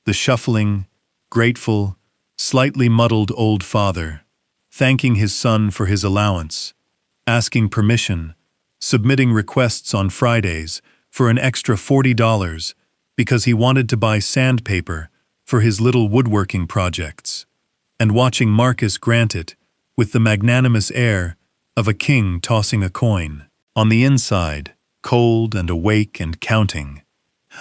A: the shuffling, grateful, slightly muddled old father, thanking his son for his allowance, asking permission, submitting requests on Fridays for an extra $40 because he wanted to buy sandpaper for his little woodworking projects, and watching Marcus grant it with the magnanimous air of a king tossing a coin. On the inside, cold and awake and counting,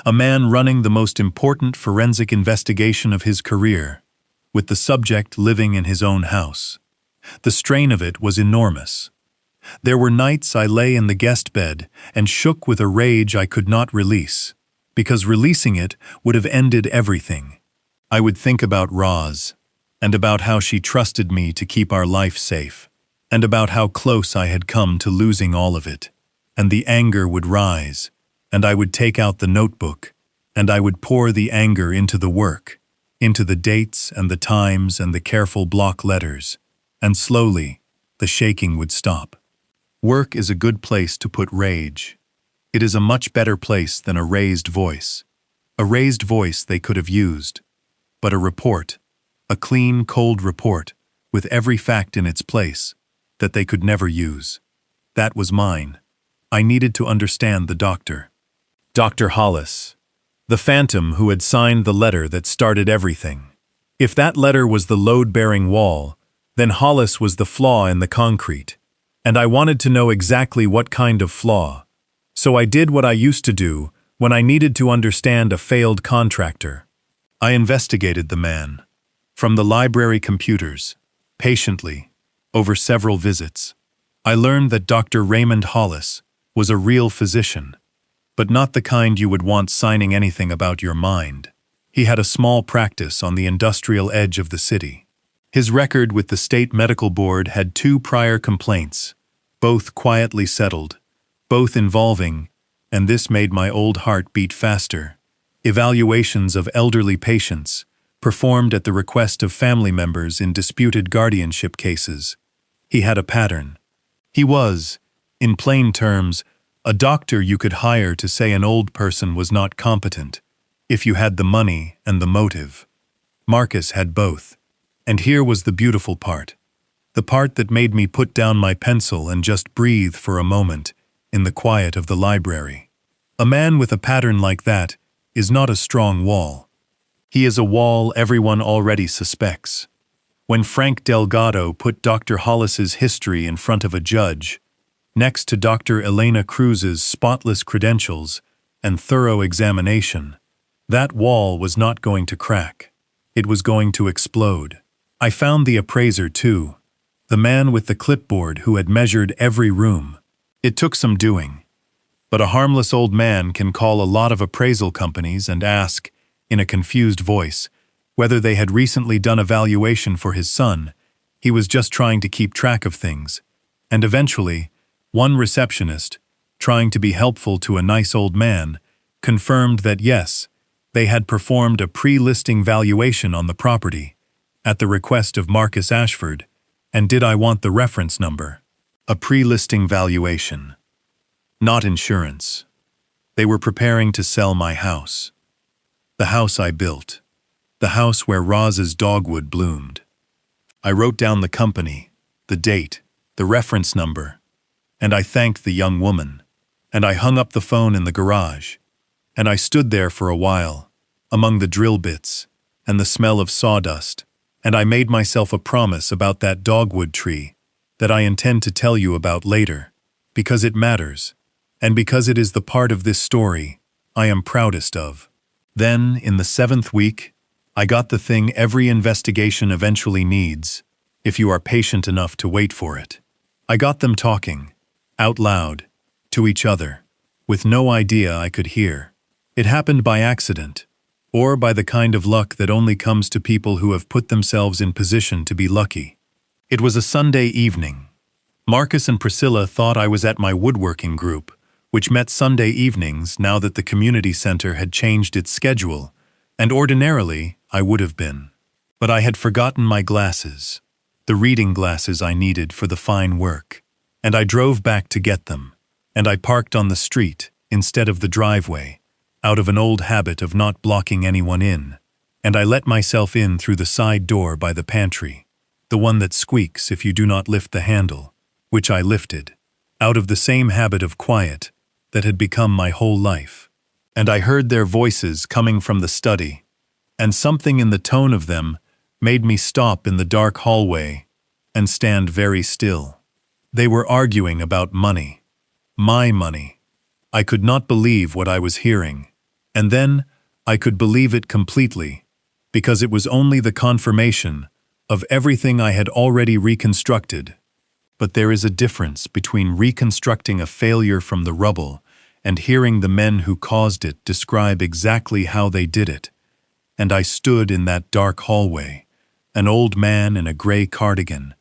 A: a man running the most important forensic investigation of his career, with the subject living in his own house. The strain of it was enormous. There were nights I lay in the guest bed and shook with a rage I could not release, because releasing it would have ended everything. I would think about Roz, and about how she trusted me to keep our life safe, and about how close I had come to losing all of it. And the anger would rise, and I would take out the notebook, and I would pour the anger into the work, into the dates and the times and the careful block letters, and slowly, the shaking would stop. Work is a good place to put rage. It is a much better place than a raised voice. A raised voice they could have used, but a report, a clean, cold report, with every fact in its place, that they could never use. That was mine. I needed to understand the doctor. Dr. Hollis, the phantom who had signed the letter that started everything. If that letter was the load-bearing wall, then Hollis was the flaw in the concrete. And I wanted to know exactly what kind of flaw. So I did what I used to do when I needed to understand a failed contractor. I investigated the man, from the library computers, patiently, over several visits. I learned that Dr. Raymond Hollis was a real physician, but not the kind you would want signing anything about your mind. He had a small practice on the industrial edge of the city. His record with the state medical board had 2 prior complaints, both quietly settled, both involving, and this made my old heart beat faster, evaluations of elderly patients, performed at the request of family members in disputed guardianship cases. He had a pattern. He was, in plain terms, a doctor you could hire to say an old person was not competent, if you had the money and the motive. Marcus had both. And here was the beautiful part. The part that made me put down my pencil and just breathe for a moment in the quiet of the library. A man with a pattern like that is not a strong wall. He is a wall everyone already suspects. When Frank Delgado put Dr. Hollis's history in front of a judge, next to Dr. Elena Cruz's spotless credentials and thorough examination, that wall was not going to crack. It was going to explode. I found the appraiser too, the man with the clipboard who had measured every room. It took some doing, but a harmless old man can call a lot of appraisal companies and ask, in a confused voice, whether they had recently done a valuation for his son. He was just trying to keep track of things, and eventually, one receptionist, trying to be helpful to a nice old man, confirmed that yes, they had performed a pre-listing valuation on the property, at the request of Marcus Ashford, and did I want the reference number? A pre-listing valuation. Not insurance. They were preparing to sell my house. The house I built. The house where Roz's dogwood bloomed. I wrote down the company, the date, the reference number, and I thanked the young woman, and I hung up the phone in the garage, and I stood there for a while, among the drill bits, and the smell of sawdust, and I made myself a promise about that dogwood tree that I intend to tell you about later, because it matters, and because it is the part of this story I am proudest of. Then, in the 7th week, I got the thing every investigation eventually needs, if you are patient enough to wait for it. I got them talking, out loud, to each other, with no idea I could hear. It happened by accident, or by the kind of luck that only comes to people who have put themselves in position to be lucky. It was a Sunday evening. Marcus and Priscilla thought I was at my woodworking group, which met Sunday evenings now that the community center had changed its schedule, and ordinarily I would have been. But I had forgotten my glasses, the reading glasses I needed for the fine work, and I drove back to get them, and I parked on the street instead of the driveway, out of an old habit of not blocking anyone in, and I let myself in through the side door by the pantry, the one that squeaks if you do not lift the handle, which I lifted, out of the same habit of quiet that had become my whole life. And I heard their voices coming from the study, and something in the tone of them made me stop in the dark hallway and stand very still. They were arguing about money. My money. I could not believe what I was hearing, and then I could believe it completely, because it was only the confirmation of everything I had already reconstructed. But there is a difference between reconstructing a failure from the rubble and hearing the men who caused it describe exactly how they did it. And I stood in that dark hallway, an old man in a gray cardigan,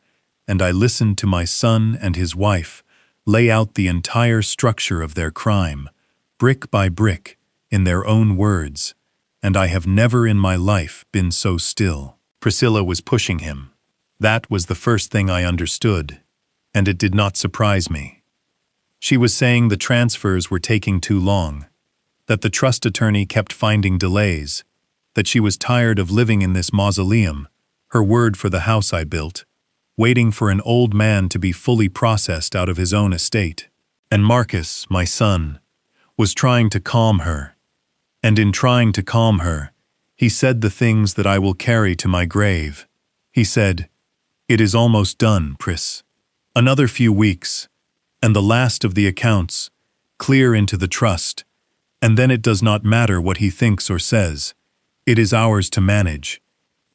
A: and I listened to my son and his wife lay out the entire structure of their crime, brick by brick, in their own words, and I have never in my life been so still. Priscilla was pushing him. That was the first thing I understood, and it did not surprise me. She was saying the transfers were taking too long, that the trust attorney kept finding delays, that she was tired of living in this mausoleum, her word for the house I built, waiting for an old man to be fully processed out of his own estate. And Marcus, my son, was trying to calm her. And in trying to calm her, he said the things that I will carry to my grave. He said, "It is almost done, Pris. Another few weeks, and the last of the accounts, clear into the trust, and then it does not matter what he thinks or says. It is ours to manage,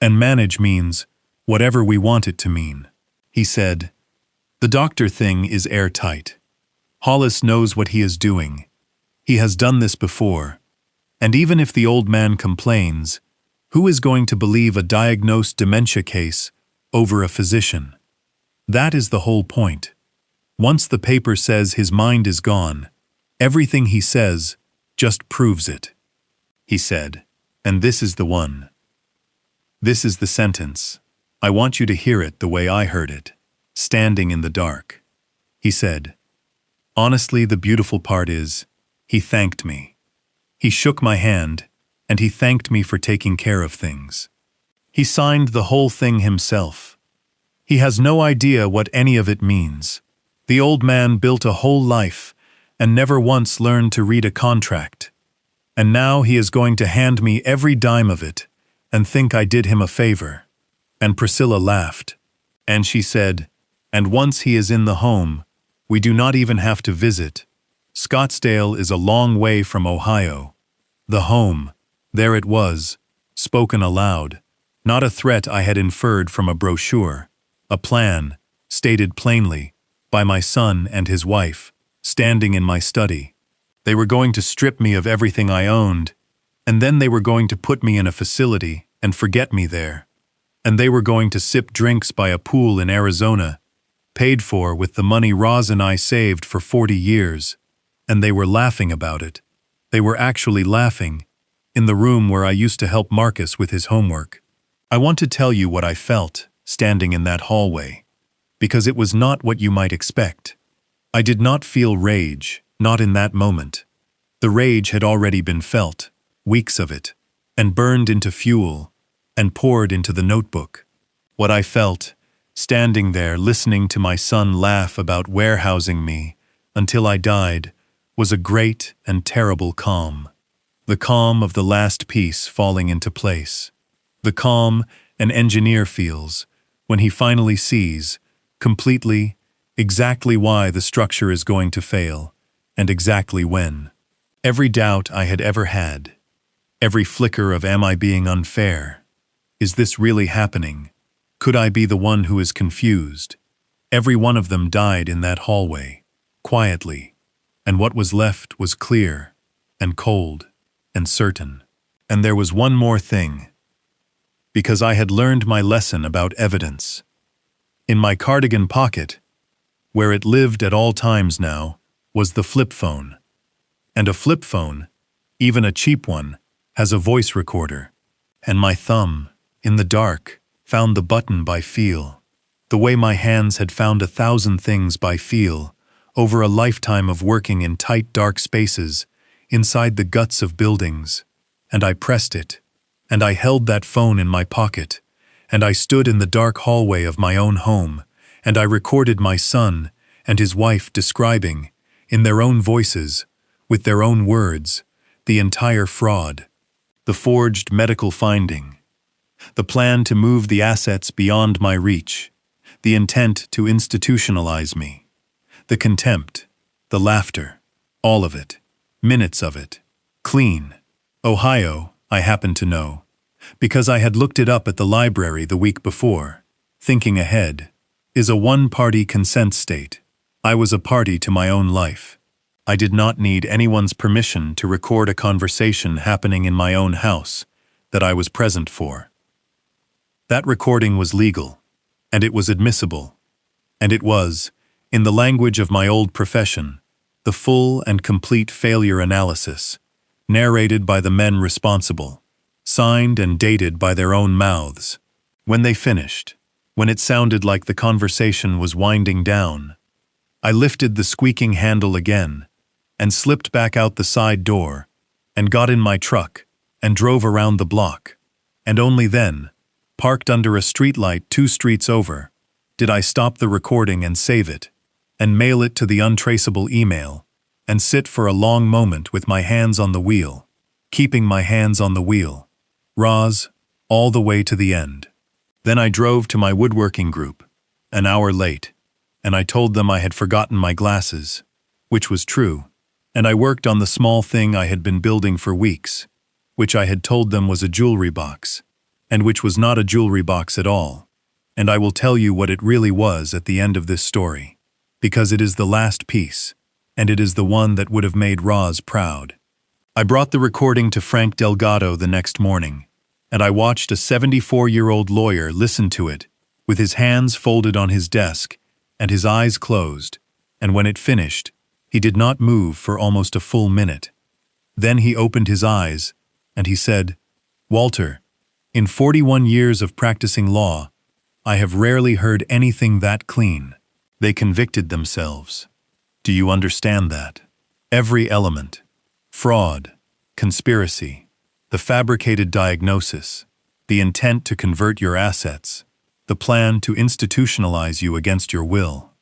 A: and manage means whatever we want it to mean." He said, "The doctor thing is airtight. Hollis knows what he is doing. He has done this before, and even if the old man complains, who is going to believe a diagnosed dementia case over a physician? That is the whole point. Once the paper says his mind is gone, everything he says just proves it." He said, and this is the one. This is the sentence. I want you to hear it the way I heard it, standing in the dark. He said, "Honestly, the beautiful part is, he thanked me. He shook my hand, and he thanked me for taking care of things. He signed the whole thing himself. He has no idea what any of it means. The old man built a whole life and never once learned to read a contract. And now he is going to hand me every dime of it and think I did him a favor." And Priscilla laughed, and she said, "And once he is in the home, we do not even have to visit. Scottsdale is a long way from Ohio. The home, there it was, spoken aloud, not a threat I had inferred from a brochure, a plan, stated plainly, by my son and his wife, standing in my study. They were going to strip me of everything I owned, and then they were going to put me in a facility and forget me there. And they were going to sip drinks by a pool in Arizona, paid for with the money Roz and I saved for 40 years. And they were laughing about it. They were actually laughing, in the room where I used to help Marcus with his homework. I want to tell you what I felt, standing in that hallway, because it was not what you might expect. I did not feel rage, not in that moment. The rage had already been felt, weeks of it, and burned into fuel, and poured into the notebook. What I felt, standing there listening to my son laugh about warehousing me until I died, was a great and terrible calm. The calm of the last piece falling into place. The calm an engineer feels when he finally sees, completely, exactly why the structure is going to fail, and exactly when. Every doubt I had ever had, every flicker of am I being unfair? Is this really happening? Could I be the one who is confused? Every one of them died in that hallway, quietly, and what was left was clear, and cold, and certain. And there was one more thing. Because I had learned my lesson about evidence. In my cardigan pocket, where it lived at all times now, was the flip phone. And a flip phone, even a cheap one, has a voice recorder. And my thumb, in the dark, found the button by feel. The way my hands had found 1,000 things by feel, over a lifetime of working in tight dark spaces, inside the guts of buildings. And I pressed it, and I held that phone in my pocket, and I stood in the dark hallway of my own home, and I recorded my son and his wife describing, in their own voices, with their own words, the entire fraud, the forged medical finding, the plan to move the assets beyond my reach, the intent to institutionalize me, the contempt, the laughter, all of it, minutes of it, clean. Ohio, I happen to know, because I had looked it up at the library the week before. Thinking ahead is a one-party consent state. I was a party to my own life. I did not need anyone's permission to record a conversation happening in my own house that I was present for. That recording was legal, and it was admissible, and it was, in the language of my old profession, the full and complete failure analysis, narrated by the men responsible, signed and dated by their own mouths. When they finished, when it sounded like the conversation was winding down, I lifted the squeaking handle again and slipped back out the side door and got in my truck and drove around the block, and only then, parked under a streetlight 2 streets over, did I stop the recording and save it, and mail it to the untraceable email, and sit for a long moment with my hands on the wheel, keeping my hands on the wheel, Roz, all the way to the end. Then I drove to my woodworking group, an hour late, and I told them I had forgotten my glasses, which was true, and I worked on the small thing I had been building for weeks, which I had told them was a jewelry box, and which was not a jewelry box at all, and I will tell you what it really was at the end of this story, because it is the last piece, and it is the one that would have made Roz proud. I brought the recording to Frank Delgado the next morning, and I watched a 74-year-old lawyer listen to it, with his hands folded on his desk and his eyes closed, and when it finished, he did not move for almost a full minute. Then he opened his eyes, and he said, "Walter, in 41 years of practicing law, I have rarely heard anything that clean." They convicted themselves. Do you understand that? Every element. Fraud, conspiracy, the fabricated diagnosis, the intent to convert your assets, the plan to institutionalize you against your will.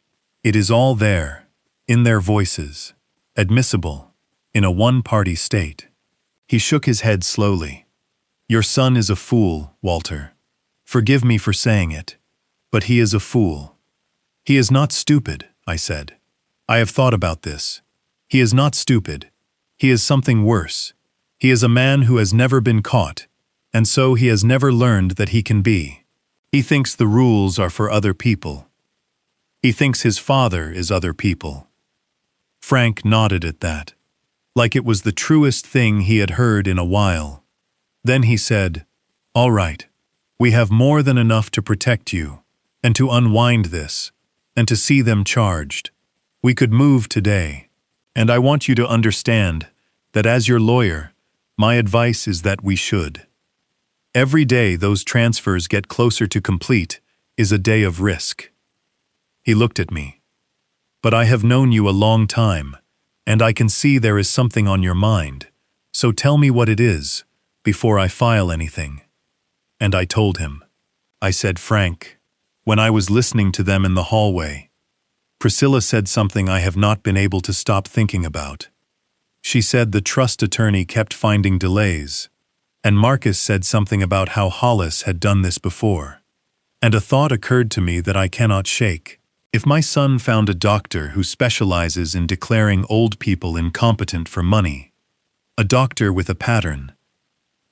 A: It is all there, in their voices, admissible, in a one-party state. He shook his head slowly. Your son is a fool, Walter. Forgive me for saying it, but he is a fool. He is not stupid, I said. I have thought about this. He is not stupid. He is something worse. He is a man who has never been caught, and so he has never learned that he can be. He thinks the rules are for other people. He thinks his father is other people. Frank nodded at that, like it was the truest thing he had heard in a while. Then he said, "All right, we have more than enough to protect you, and to unwind this, and to see them charged. We could move today, and I want you to understand that as your lawyer, my advice is that we should. Every day those transfers get closer to complete is a day of risk. He looked at me. But I have known you a long time, and I can see there is something on your mind, so tell me what it is, before I file anything. And I told him. I said, Frank, when I was listening to them in the hallway, Priscilla said something I have not been able to stop thinking about. She said the trust attorney kept finding delays, and Marcus said something about how Hollis had done this before. And a thought occurred to me that I cannot shake. If my son found a doctor who specializes in declaring old people incompetent for money, a doctor with a pattern,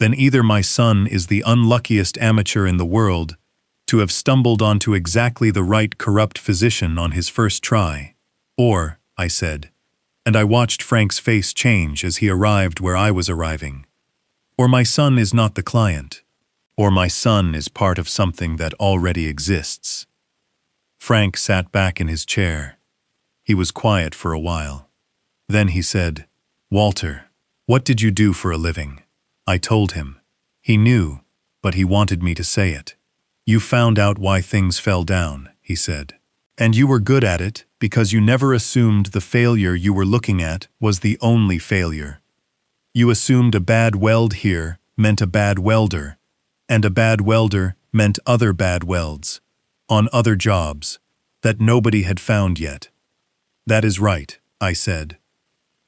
A: then either my son is the unluckiest amateur in the world to have stumbled onto exactly the right corrupt physician on his first try, or, I said, and I watched Frank's face change as he arrived where I was arriving, or my son is not the client, or my son is part of something that already exists. Frank sat back in his chair. He was quiet for a while. Then he said, Walter, what did you do for a living? I told him. He knew, but he wanted me to say it. You found out why things fell down, he said. And you were good at it because you never assumed the failure you were looking at was the only failure. You assumed a bad weld here meant a bad welder, and a bad welder meant other bad welds, on other jobs, that nobody had found yet. That is right, I said.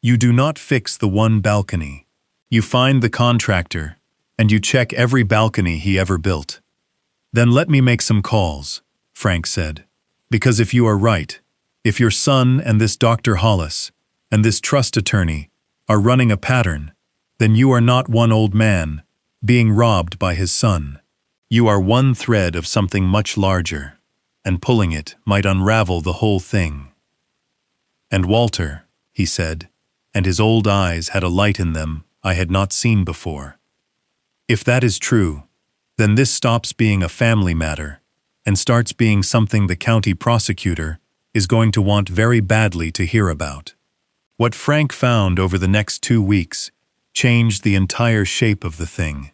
A: You do not fix the one balcony. You find the contractor, and you check every balcony he ever built. Then let me make some calls, Frank said. Because if you are right, if your son and this Dr. Hollis and this trust attorney are running a pattern, then you are not one old man being robbed by his son. You are one thread of something much larger, and pulling it might unravel the whole thing. And Walter, he said, and his old eyes had a light in them I had not seen before. If that is true, then this stops being a family matter and starts being something the county prosecutor is going to want very badly to hear about. What Frank found over the next 2 weeks changed the entire shape of the thing,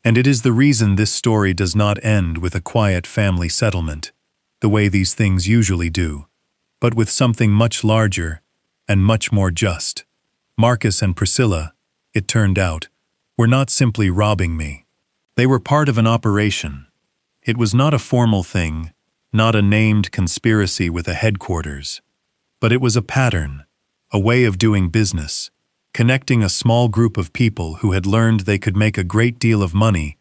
A: and it is the reason this story does not end with a quiet family settlement, the way these things usually do, but with something much larger and much more just. Marcus and Priscilla, it turned out, were not simply robbing me. They were part of an operation. It was not a formal thing, not a named conspiracy with a headquarters, but it was a pattern, a way of doing business, connecting a small group of people who had learned they could make a great deal of money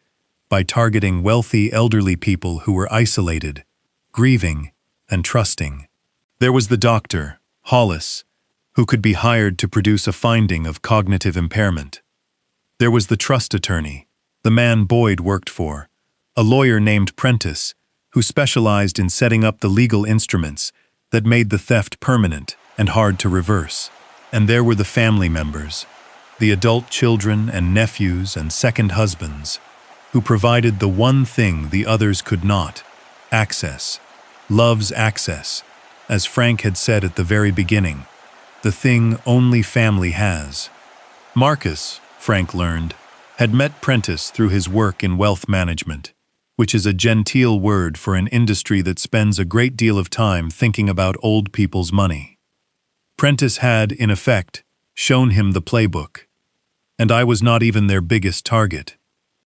A: by targeting wealthy elderly people who were isolated, grieving, and trusting. There was the doctor, Hollis, who could be hired to produce a finding of cognitive impairment. There was the trust attorney, the man Boyd worked for, a lawyer named Prentice, who specialized in setting up the legal instruments that made the theft permanent and hard to reverse. And there were the family members, the adult children and nephews and second husbands, who provided the one thing the others could not: access. Love's access, as Frank had said at the very beginning, the thing only family has. Marcus, Frank learned, had met Prentice through his work in wealth management, which is a genteel word for an industry that spends a great deal of time thinking about old people's money. Prentice had, in effect, shown him the playbook, and I was not even their biggest target.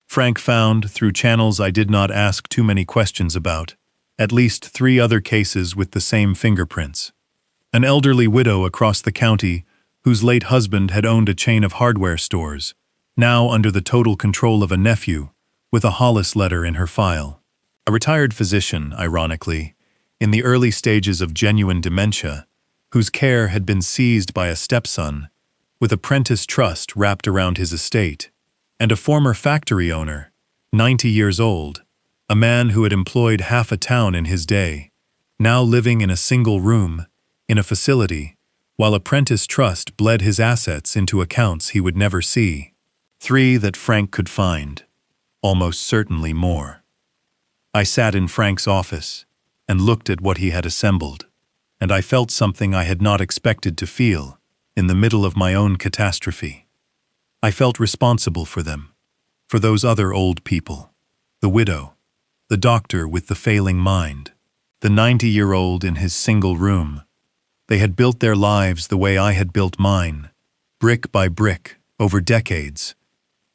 A: Frank found, through channels I did not ask too many questions about, at least 3 other cases with the same fingerprints. An elderly widow across the county whose late husband had owned a chain of hardware stores, now under the total control of a nephew, with a Hollis letter in her file. A retired physician, ironically, in the early stages of genuine dementia, whose care had been seized by a stepson, with a Prentice trust wrapped around his estate, and a former factory owner, 90 years old, a man who had employed half a town in his day, now living in a single room, in a facility, while a Prentice trust bled his assets into accounts he would never see. 3 that Frank could find, almost certainly more. I sat in Frank's office and looked at what he had assembled, and I felt something I had not expected to feel in the middle of my own catastrophe. I felt responsible for them, for those other old people. The widow. The doctor with the failing mind. The 90-year-old in his single room. They had built their lives the way I had built mine, brick by brick, over decades.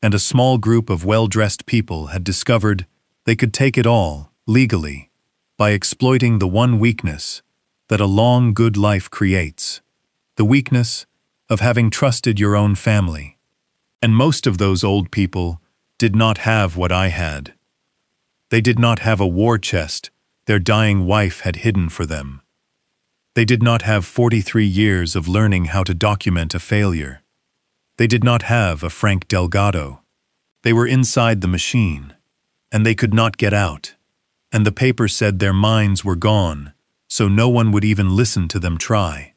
A: And a small group of well-dressed people had discovered they could take it all, legally, by exploiting the one weakness that a long, good life creates. The weakness of having trusted your own family. And most of those old people did not have what I had. They did not have a war chest their dying wife had hidden for them. They did not have 43 years of learning how to document a failure. They did not have a Frank Delgado. They were inside the machine, and they could not get out. And the paper said their minds were gone, so no one would even listen to them try.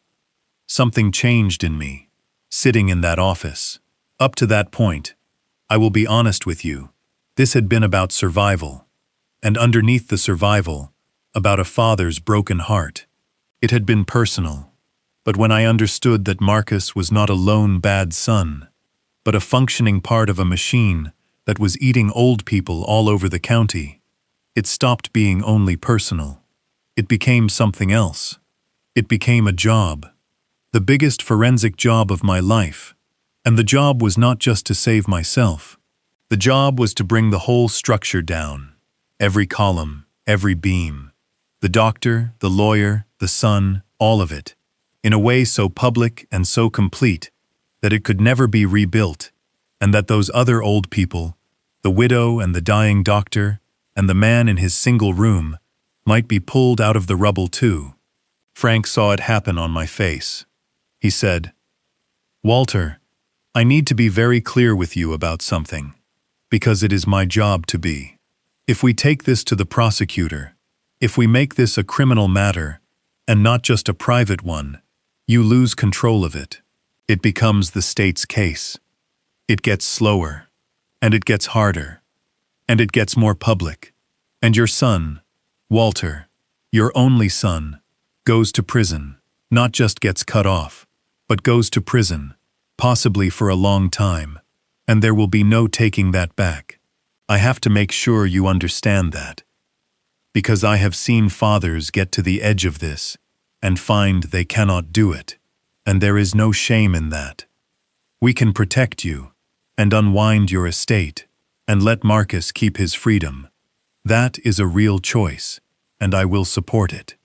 A: Something changed in me, sitting in that office. Up to that point, I will be honest with you, this had been about survival. And underneath the survival, about a father's broken heart. It had been personal. But when I understood that Marcus was not a lone bad son, but a functioning part of a machine that was eating old people all over the county, it stopped being only personal. It became something else. It became a job. The biggest forensic job of my life. And the job was not just to save myself. The job was to bring the whole structure down. Every column, every beam. The doctor, the lawyer, the son, all of it. In a way so public and so complete that it could never be rebuilt, and that those other old people, the widow and the dying doctor, and the man in his single room, might be pulled out of the rubble too. Frank saw it happen on my face. He said, "Walter, I need to be very clear with you about something, because it is my job to be. If we take this to the prosecutor, if we make this a criminal matter, and not just a private one, you lose control of it. It becomes the state's case. It gets slower, and it gets harder, and it gets more public. And your son, Walter, your only son, goes to prison, not just gets cut off, but goes to prison, possibly for a long time, and there will be no taking that back. I have to make sure you understand that. Because I have seen fathers get to the edge of this and find they cannot do it, and there is no shame in that. We can protect you and unwind your estate and let Marcus keep his freedom. That is a real choice, and I will support it."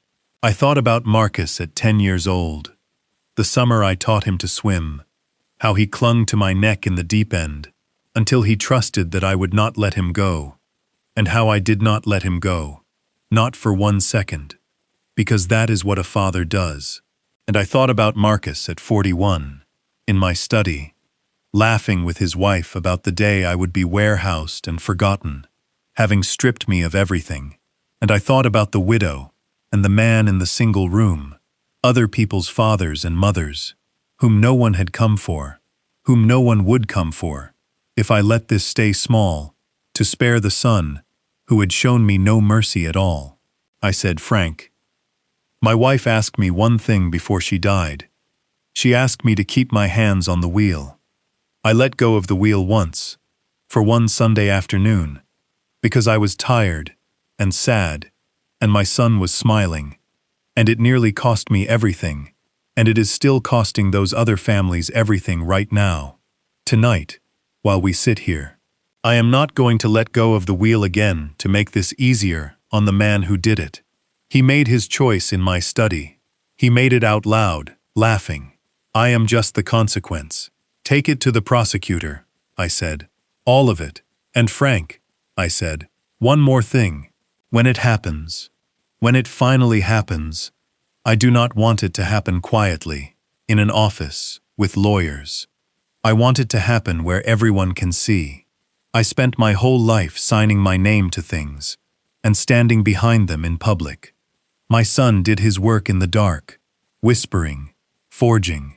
A: I thought about Marcus at 10 years old, the summer I taught him to swim, how he clung to my neck in the deep end until he trusted that I would not let him go, and how I did not let him go. Not for 1 second, because that is what a father does. And I thought about Marcus at 41, in my study, laughing with his wife about the day I would be warehoused and forgotten, having stripped me of everything. And I thought about the widow and the man in the single room, other people's fathers and mothers, whom no one had come for, whom no one would come for, if I let this stay small, to spare the son who had shown me no mercy at all. I said, "Frank, my wife asked me one thing before she died. She asked me to keep my hands on the wheel. I let go of the wheel once, for one Sunday afternoon, because I was tired and sad, and my son was smiling, and it nearly cost me everything, and it is still costing those other families everything right now, tonight, while we sit here. I am not going to let go of the wheel again to make this easier on the man who did it. He made his choice in my study. He made it out loud, laughing. I am just the consequence. Take it to the prosecutor," I said. "All of it. And Frank," I said, "one more thing. When it happens, when it finally happens, I do not want it to happen quietly, in an office, with lawyers. I want it to happen where everyone can see. I spent my whole life signing my name to things and standing behind them in public. My son did his work in the dark, whispering, forging,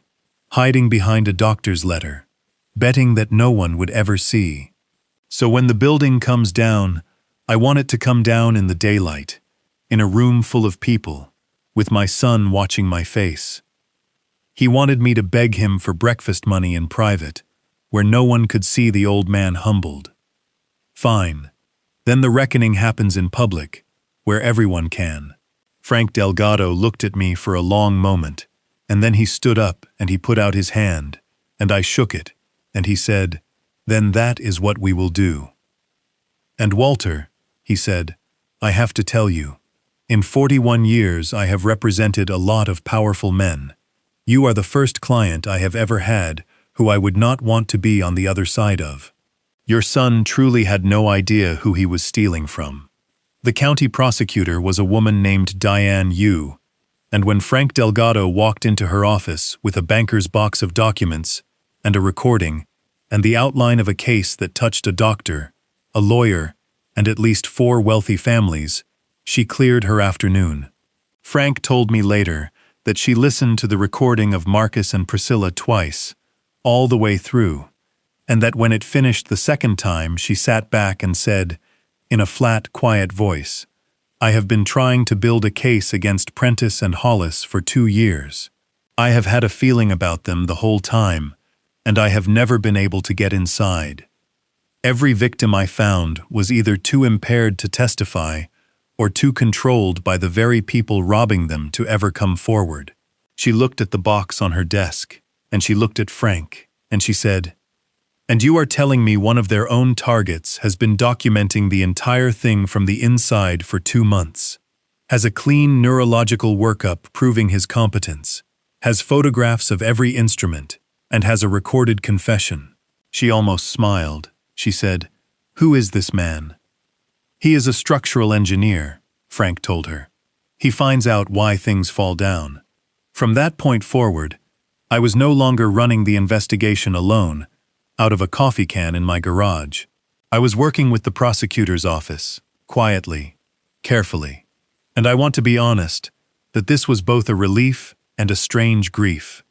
A: hiding behind a doctor's letter, betting that no one would ever see. So when the building comes down, I want it to come down in the daylight, in a room full of people, with my son watching my face. He wanted me to beg him for breakfast money in private, where no one could see the old man humbled. Fine. Then the reckoning happens in public, where everyone can. Frank Delgado looked at me for a long moment, and then he stood up and he put out his hand, and I shook it, and he said, "Then that is what we will do." "And Walter," he said, "I have to tell you, in 41 years I have represented a lot of powerful men. You are the first client I have ever had who I would not want to be on the other side of. Your son truly had no idea who he was stealing from." The county prosecutor was a woman named Diane Yu, and when Frank Delgado walked into her office with a banker's box of documents and a recording and the outline of a case that touched a doctor, a lawyer, and at least 4 wealthy families, she cleared her afternoon. Frank told me later that she listened to the recording of Marcus and Priscilla twice, all the way through, and that when it finished the second time she sat back and said, in a flat, quiet voice, "I have been trying to build a case against Prentice and Hollis for 2 years. I have had a feeling about them the whole time, and I have never been able to get inside. Every victim I found was either too impaired to testify or too controlled by the very people robbing them to ever come forward." She looked at the box on her desk, and she looked at Frank, and she said, "And you are telling me one of their own targets has been documenting the entire thing from the inside for 2 months, has a clean neurological workup proving his competence, has photographs of every instrument, and has a recorded confession." She almost smiled. She said, "Who is this man?" "He is a structural engineer," Frank told her. "He finds out why things fall down." From that point forward, I was no longer running the investigation alone, out of a coffee can in my garage. I was working with the prosecutor's office, quietly, carefully. And I want to be honest, that this was both a relief and a strange grief.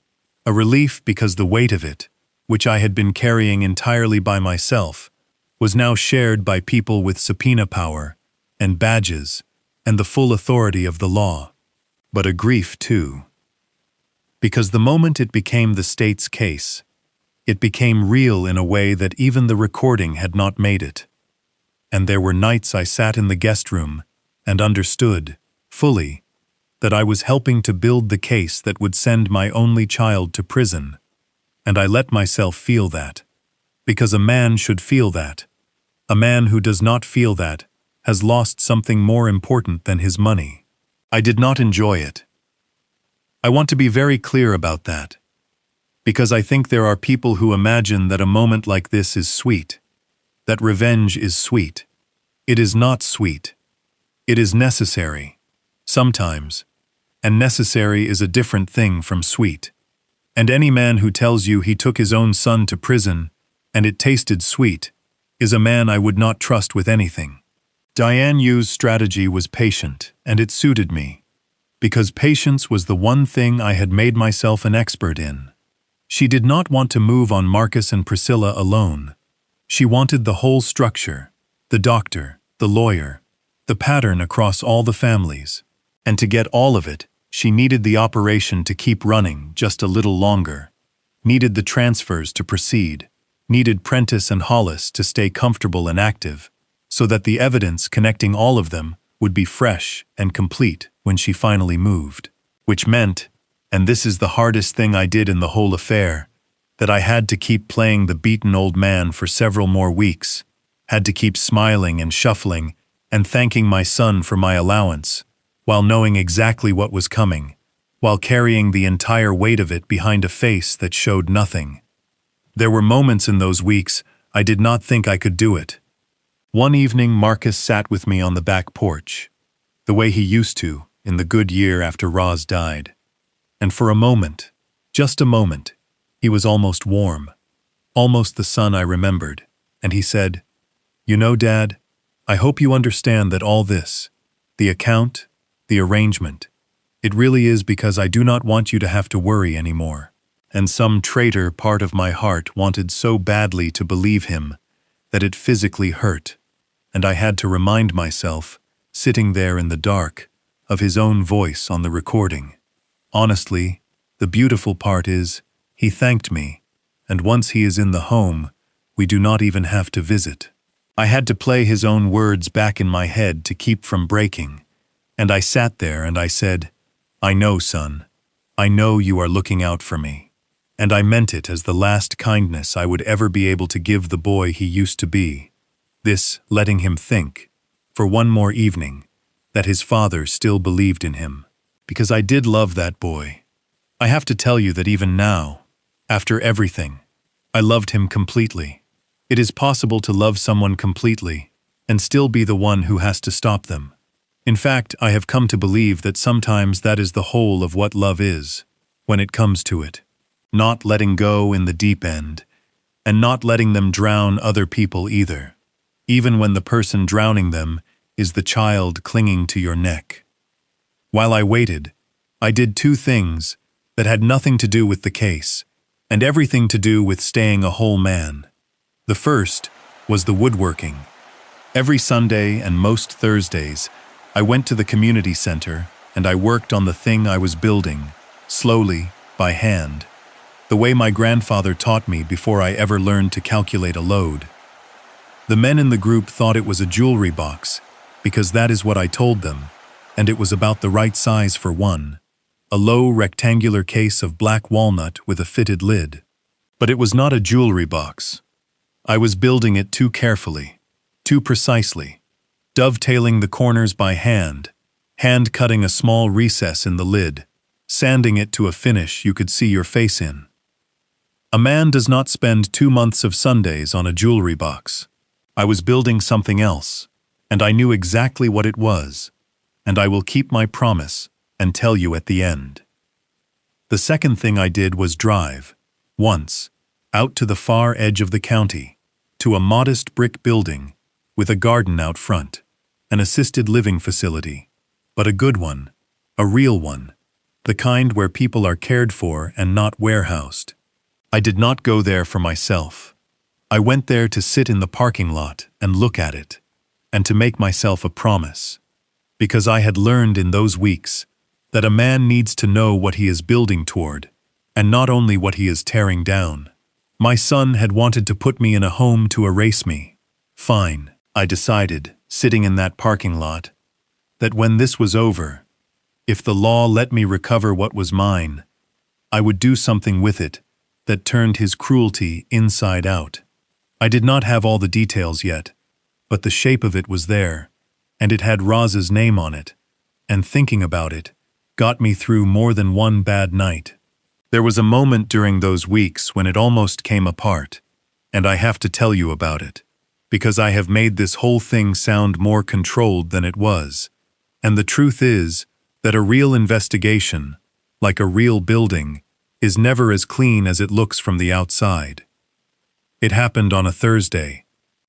A: A relief because the weight of it, which I had been carrying entirely by myself, was now shared by people with subpoena power and badges and the full authority of the law. But a grief, too. Because the moment it became the state's case, it became real in a way that even the recording had not made it. And there were nights I sat in the guest room and understood, fully, that I was helping to build the case that would send my only child to prison. And I let myself feel that. Because a man should feel that. A man who does not feel that has lost something more important than his money. I did not enjoy it. I want to be very clear about that. Because I think there are people who imagine that a moment like this is sweet, that revenge is sweet. It is not sweet. It is necessary, sometimes, and necessary is a different thing from sweet. And any man who tells you he took his own son to prison and it tasted sweet is a man I would not trust with anything. Diane Yu's strategy was patient, and it suited me, because patience was the one thing I had made myself an expert in. She did not want to move on Marcus and Priscilla alone. She wanted the whole structure, the doctor, the lawyer, the pattern across all the families. And to get all of it, she needed the operation to keep running just a little longer, needed the transfers to proceed, needed Prentice and Hollis to stay comfortable and active, so that the evidence connecting all of them would be fresh and complete when she finally moved. Which meant, and this is the hardest thing I did in the whole affair, that I had to keep playing the beaten old man for several more weeks, had to keep smiling and shuffling and thanking my son for my allowance, while knowing exactly what was coming, while carrying the entire weight of it behind a face that showed nothing. There were moments in those weeks I did not think I could do it. One evening Marcus sat with me on the back porch, the way he used to in the good year after Roz died. And for a moment, just a moment, he was almost warm, almost the son I remembered, and he said, "You know, Dad, I hope you understand that all this, the account, the arrangement, it really is because I do not want you to have to worry anymore." And some traitor part of my heart wanted so badly to believe him that it physically hurt, and I had to remind myself, sitting there in the dark, of his own voice on the recording. Honestly, the beautiful part is, he thanked me, and once he is in the home, we do not even have to visit. I had to play his own words back in my head to keep from breaking, and I sat there and I said, "I know, son. I know you are looking out for me." And I meant it as the last kindness I would ever be able to give the boy he used to be. This letting him think, for one more evening, that his father still believed in him. Because I did love that boy. I have to tell you that even now, after everything, I loved him completely. It is possible to love someone completely and still be the one who has to stop them. In fact, I have come to believe that sometimes that is the whole of what love is, when it comes to it. Not letting go in the deep end, and not letting them drown other people either, even when the person drowning them is the child clinging to your neck. While I waited, I did two things that had nothing to do with the case, and everything to do with staying a whole man. The first was the woodworking. Every Sunday and most Thursdays, I went to the community center and I worked on the thing I was building, slowly, by hand, the way my grandfather taught me before I ever learned to calculate a load. The men in the group thought it was a jewelry box, because that is what I told them, and it was about the right size for one, a low rectangular case of black walnut with a fitted lid. But it was not a jewelry box. I was building it too carefully, too precisely, dovetailing the corners by hand cutting a small recess in the lid, sanding it to a finish you could see your face in. A man does not spend 2 months of Sundays on a jewelry box. I was building something else, and I knew exactly what it was, and I will keep my promise and tell you at the end. The second thing I did was drive, once, out to the far edge of the county, to a modest brick building with a garden out front, an assisted living facility, but a good one, a real one, the kind where people are cared for and not warehoused. I did not go there for myself. I went there to sit in the parking lot and look at it, and to make myself a promise, because I had learned in those weeks that a man needs to know what he is building toward, and not only what he is tearing down. My son had wanted to put me in a home to erase me. Fine, I decided, sitting in that parking lot, that when this was over, if the law let me recover what was mine, I would do something with it that turned his cruelty inside out. I did not have all the details yet, but the shape of it was there, and it had Roz's name on it, and thinking about it got me through more than one bad night. There was a moment during those weeks when it almost came apart, and I have to tell you about it, because I have made this whole thing sound more controlled than it was, and the truth is that a real investigation, like a real building, is never as clean as it looks from the outside. It happened on a Thursday.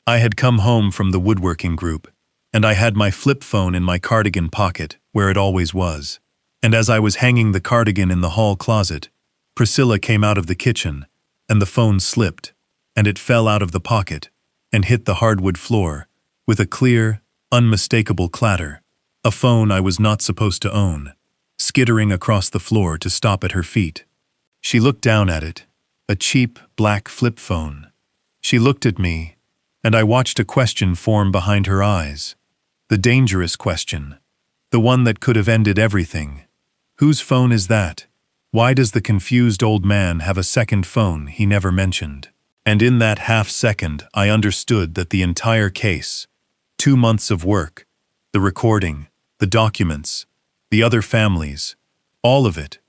A: I had come home from the woodworking group, and I had my flip phone in my cardigan pocket, where it always was. And as I was hanging the cardigan in the hall closet, Priscilla came out of the kitchen, and the phone slipped, and it fell out of the pocket, and hit the hardwood floor, with a clear, unmistakable clatter, a phone I was not supposed to own, skittering across the floor to stop at her feet. She looked down at it, a cheap, black flip phone. She looked at me, and I watched a question form behind her eyes. The dangerous question, the one that could have ended everything. Whose phone is that? Why does the confused old man have a second phone he never mentioned? And in that half-second, I understood that the entire case, 2 months of work, the recording, the documents, the other families, all of it,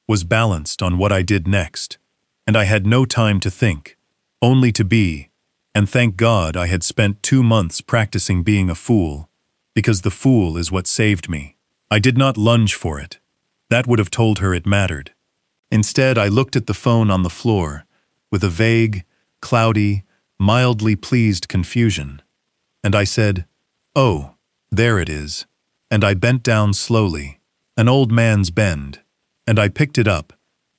A: was balanced on what I did next, and I had no time to think, only to be, and thank God I had spent 2 months practicing being a fool, because the fool is what saved me. I did not lunge for it. That would have told her it mattered. Instead, I looked at the phone on the floor with a vague, cloudy, mildly pleased confusion, and I said, "Oh, there it is," and I bent down slowly, an old man's bend, and I picked it up,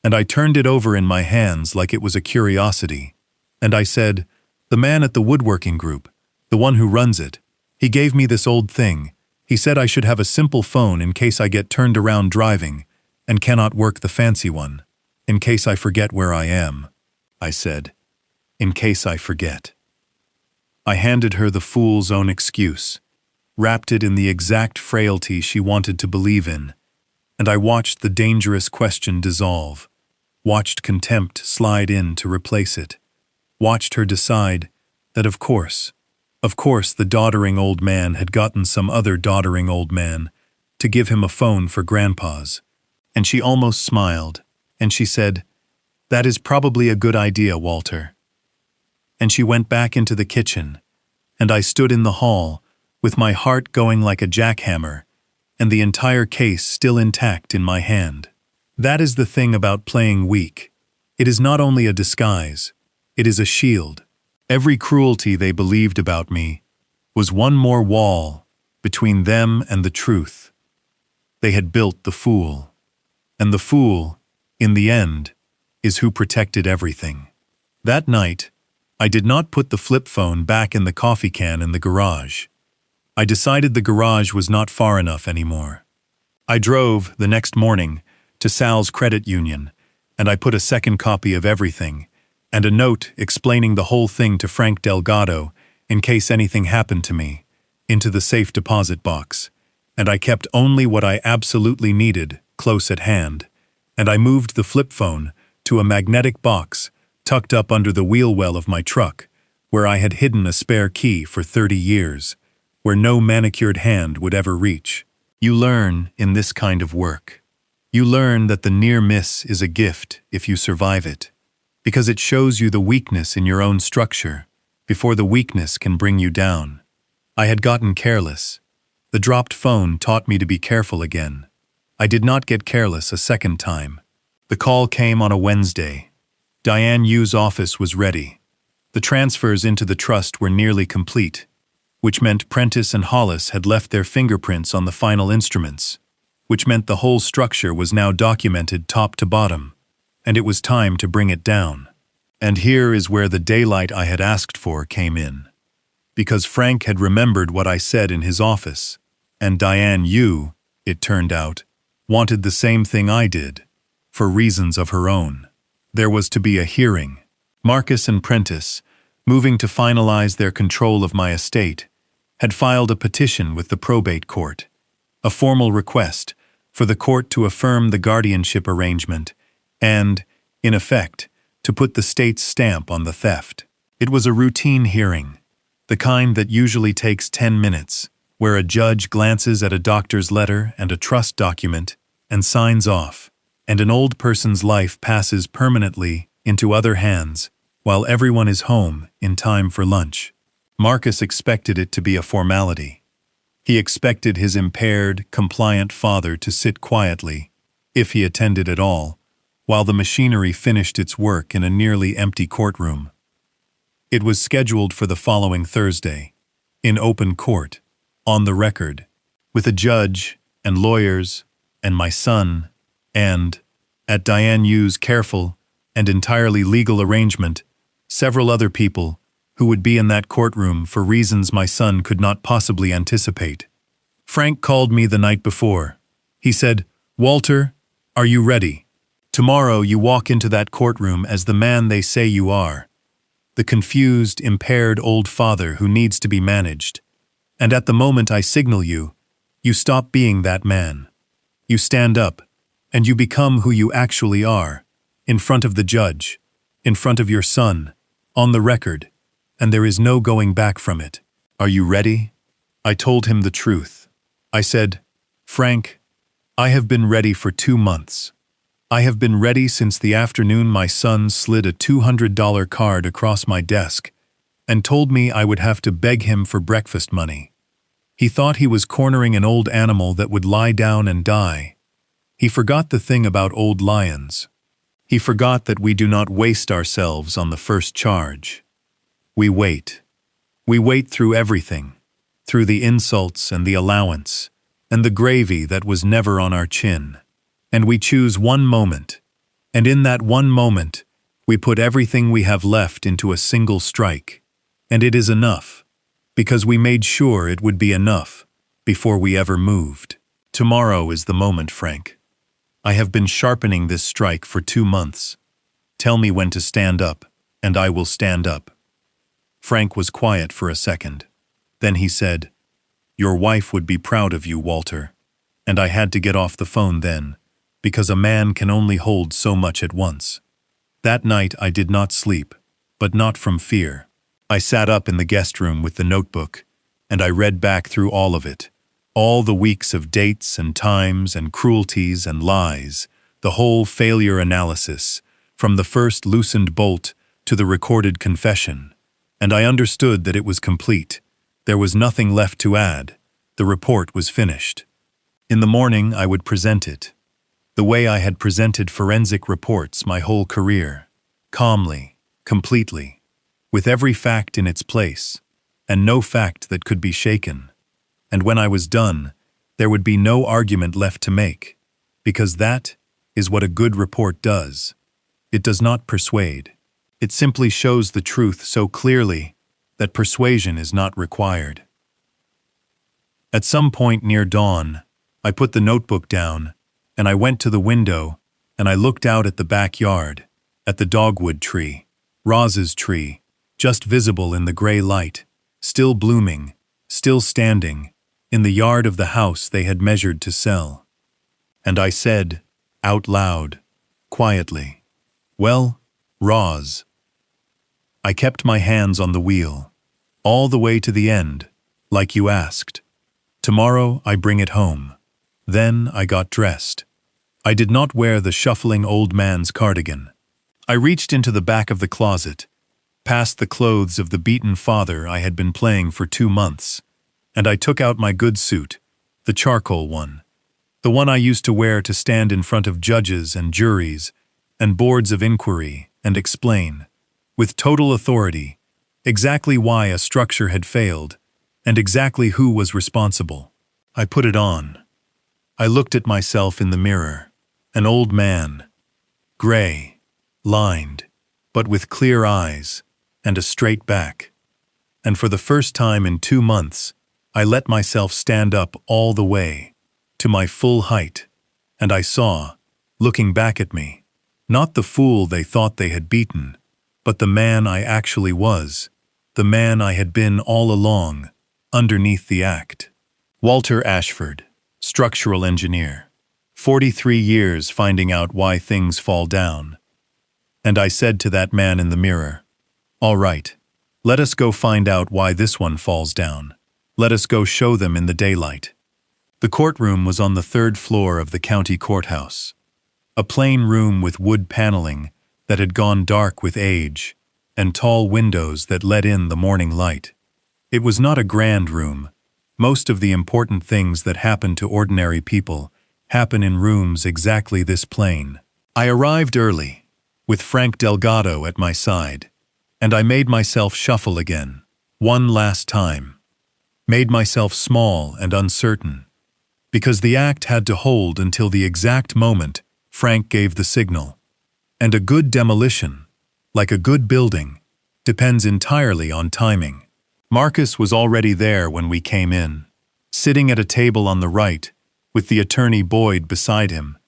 A: and I turned it over in my hands like it was a curiosity, and I said, "The man at the woodworking group, the one who runs it, he gave me this old thing. He said I should have a simple phone in case I get turned around driving and cannot work the fancy one, in case I forget where I am." I said, "In case I forget." I handed her the fool's own excuse, wrapped it in the exact frailty she wanted to believe in, and I watched the dangerous question dissolve, watched contempt slide in to replace it, watched her decide that of course, the doddering old man had gotten some other doddering old man to give him a phone for grandpa's. And she almost smiled, and she said, "That is probably a good idea, Walter." And she went back into the kitchen, and I stood in the hall, with my heart going like a jackhammer, and the entire case still intact in my hand. That is the thing about playing weak. It is not only a disguise, it is a shield. Every cruelty they believed about me was one more wall between them and the truth. They had built the fool. And the fool, in the end, is who protected everything. That night, I did not put the flip phone back in the coffee can in the garage. I decided the garage was not far enough anymore. I drove, the next morning, to Sal's credit union, and I put a second copy of everything, and a note explaining the whole thing to Frank Delgado, in case anything happened to me, into the safe deposit box, and I kept only what I absolutely needed close at hand, and I moved the flip phone to a magnetic box tucked up under the wheel well of my truck, where I had hidden a spare key for 30 years, where no manicured hand would ever reach. You learn in this kind of work. You learn that the near miss is a gift if you survive it, because it shows you the weakness in your own structure before the weakness can bring you down. I had gotten careless. The dropped phone taught me to be careful again. I did not get careless a second time. The call came on a Wednesday. Diane Yu's office was ready. The transfers into the trust were nearly complete, which meant Prentice and Hollis had left their fingerprints on the final instruments, which meant the whole structure was now documented top to bottom, and it was time to bring it down. And here is where the daylight I had asked for came in. Because Frank had remembered what I said in his office, and Diane Yu, it turned out, wanted the same thing I did, for reasons of her own. There was to be a hearing. Marcus and Prentice, moving to finalize their control of my estate, had filed a petition with the probate court, a formal request for the court to affirm the guardianship arrangement and, in effect, to put the state's stamp on the theft. It was a routine hearing, the kind that usually takes 10 minutes, where a judge glances at a doctor's letter and a trust document and signs off, and an old person's life passes permanently into other hands while everyone is home in time for lunch. Marcus expected it to be a formality. He expected his impaired, compliant father to sit quietly, if he attended at all, while the machinery finished its work in a nearly empty courtroom. It was scheduled for the following Thursday, in open court, on the record, with a judge and lawyers and my son and, at Diane Yu's careful and entirely legal arrangement, several other people who would be in that courtroom for reasons my son could not possibly anticipate. Frank called me the night before. He said, "Walter, are you ready? Tomorrow you walk into that courtroom as the man they say you are, the confused, impaired old father who needs to be managed. And at the moment I signal you, you stop being that man. You stand up, and you become who you actually are, in front of the judge, in front of your son, on the record, and there is no going back from it. Are you ready?" I told him the truth. I said, "Frank, I have been ready for 2 months. I have been ready since the afternoon my son slid a $200 card across my desk and told me I would have to beg him for breakfast money. He thought he was cornering an old animal that would lie down and die. He forgot the thing about old lions. He forgot that we do not waste ourselves on the first charge. We wait. We wait through everything, through the insults and the allowance, and the gravy that was never on our chin. And we choose one moment, and in that one moment, we put everything we have left into a single strike. And it is enough, because we made sure it would be enough before we ever moved. Tomorrow is the moment, Frank. I have been sharpening this strike for 2 months. Tell me when to stand up, and I will stand up. Frank was quiet for a second. Then he said, "Your wife would be proud of you, Walter." And I had to get off the phone then, because a man can only hold so much at once. That night I did not sleep, but not from fear. I sat up in the guest room with the notebook, and I read back through all of it. All the weeks of dates and times and cruelties and lies, the whole failure analysis, from the first loosened bolt to the recorded confession. And I understood that it was complete. There was nothing left to add. The report was finished. In the morning I would present it, the way I had presented forensic reports my whole career, calmly, completely, with every fact in its place, and no fact that could be shaken. And when I was done, there would be no argument left to make, because that is what a good report does. It does not persuade. It simply shows the truth so clearly that persuasion is not required. At some point near dawn, I put the notebook down, and I went to the window, and I looked out at the backyard, at the dogwood tree, Roz's tree, just visible in the gray light, still blooming, still standing, in the yard of the house they had measured to sell. And I said, out loud, quietly, "Well, Roz." I kept my hands on the wheel, all the way to the end, like you asked. Tomorrow I bring it home. Then I got dressed. I did not wear the shuffling old man's cardigan. I reached into the back of the closet, past the clothes of the beaten father I had been playing for 2 months, and I took out my good suit, the charcoal one, the one I used to wear to stand in front of judges and juries and boards of inquiry and explain, with total authority, exactly why a structure had failed and exactly who was responsible. I put it on. I looked at myself in the mirror, an old man, gray, lined, but with clear eyes and a straight back. And for the first time in 2 months, I let myself stand up all the way, to my full height, and I saw, looking back at me, not the fool they thought they had beaten, but the man I actually was, the man I had been all along, underneath the act. Walter Ashford, structural engineer, 43 years finding out why things fall down. And I said to that man in the mirror, "All right, let us go find out why this one falls down. Let us go show them in the daylight." The courtroom was on the 3rd floor of the county courthouse, a plain room with wood paneling that had gone dark with age, and tall windows that let in the morning light. It was not a grand room. Most of the important things that happen to ordinary people happen in rooms exactly this plain. I arrived early, with Frank Delgado at my side, and I made myself shuffle again, one last time. Made myself small and uncertain, because the act had to hold until the exact moment Frank gave the signal. And a good demolition, like a good building, depends entirely on timing. Marcus was already there when we came in, sitting at a table on the right, with the attorney Boyd beside him,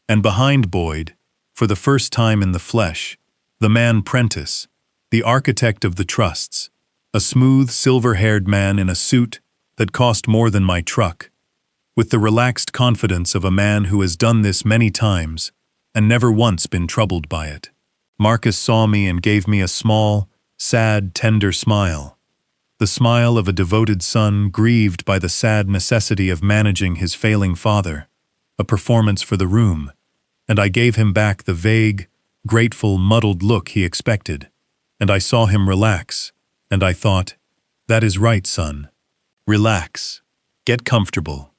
A: and behind Boyd, for the first time in the flesh, the man Prentice, the architect of the trusts, a smooth, silver-haired man in a suit that cost more than my truck, with the relaxed confidence of a man who has done this many times and never once been troubled by it. Marcus saw me and gave me a small, sad, tender smile. The smile of a devoted son grieved by the sad necessity of managing his failing father, a performance for the room, and I gave him back the vague, grateful, muddled look he expected, and I saw him relax, and I thought, "That is right, son. Relax. Get comfortable.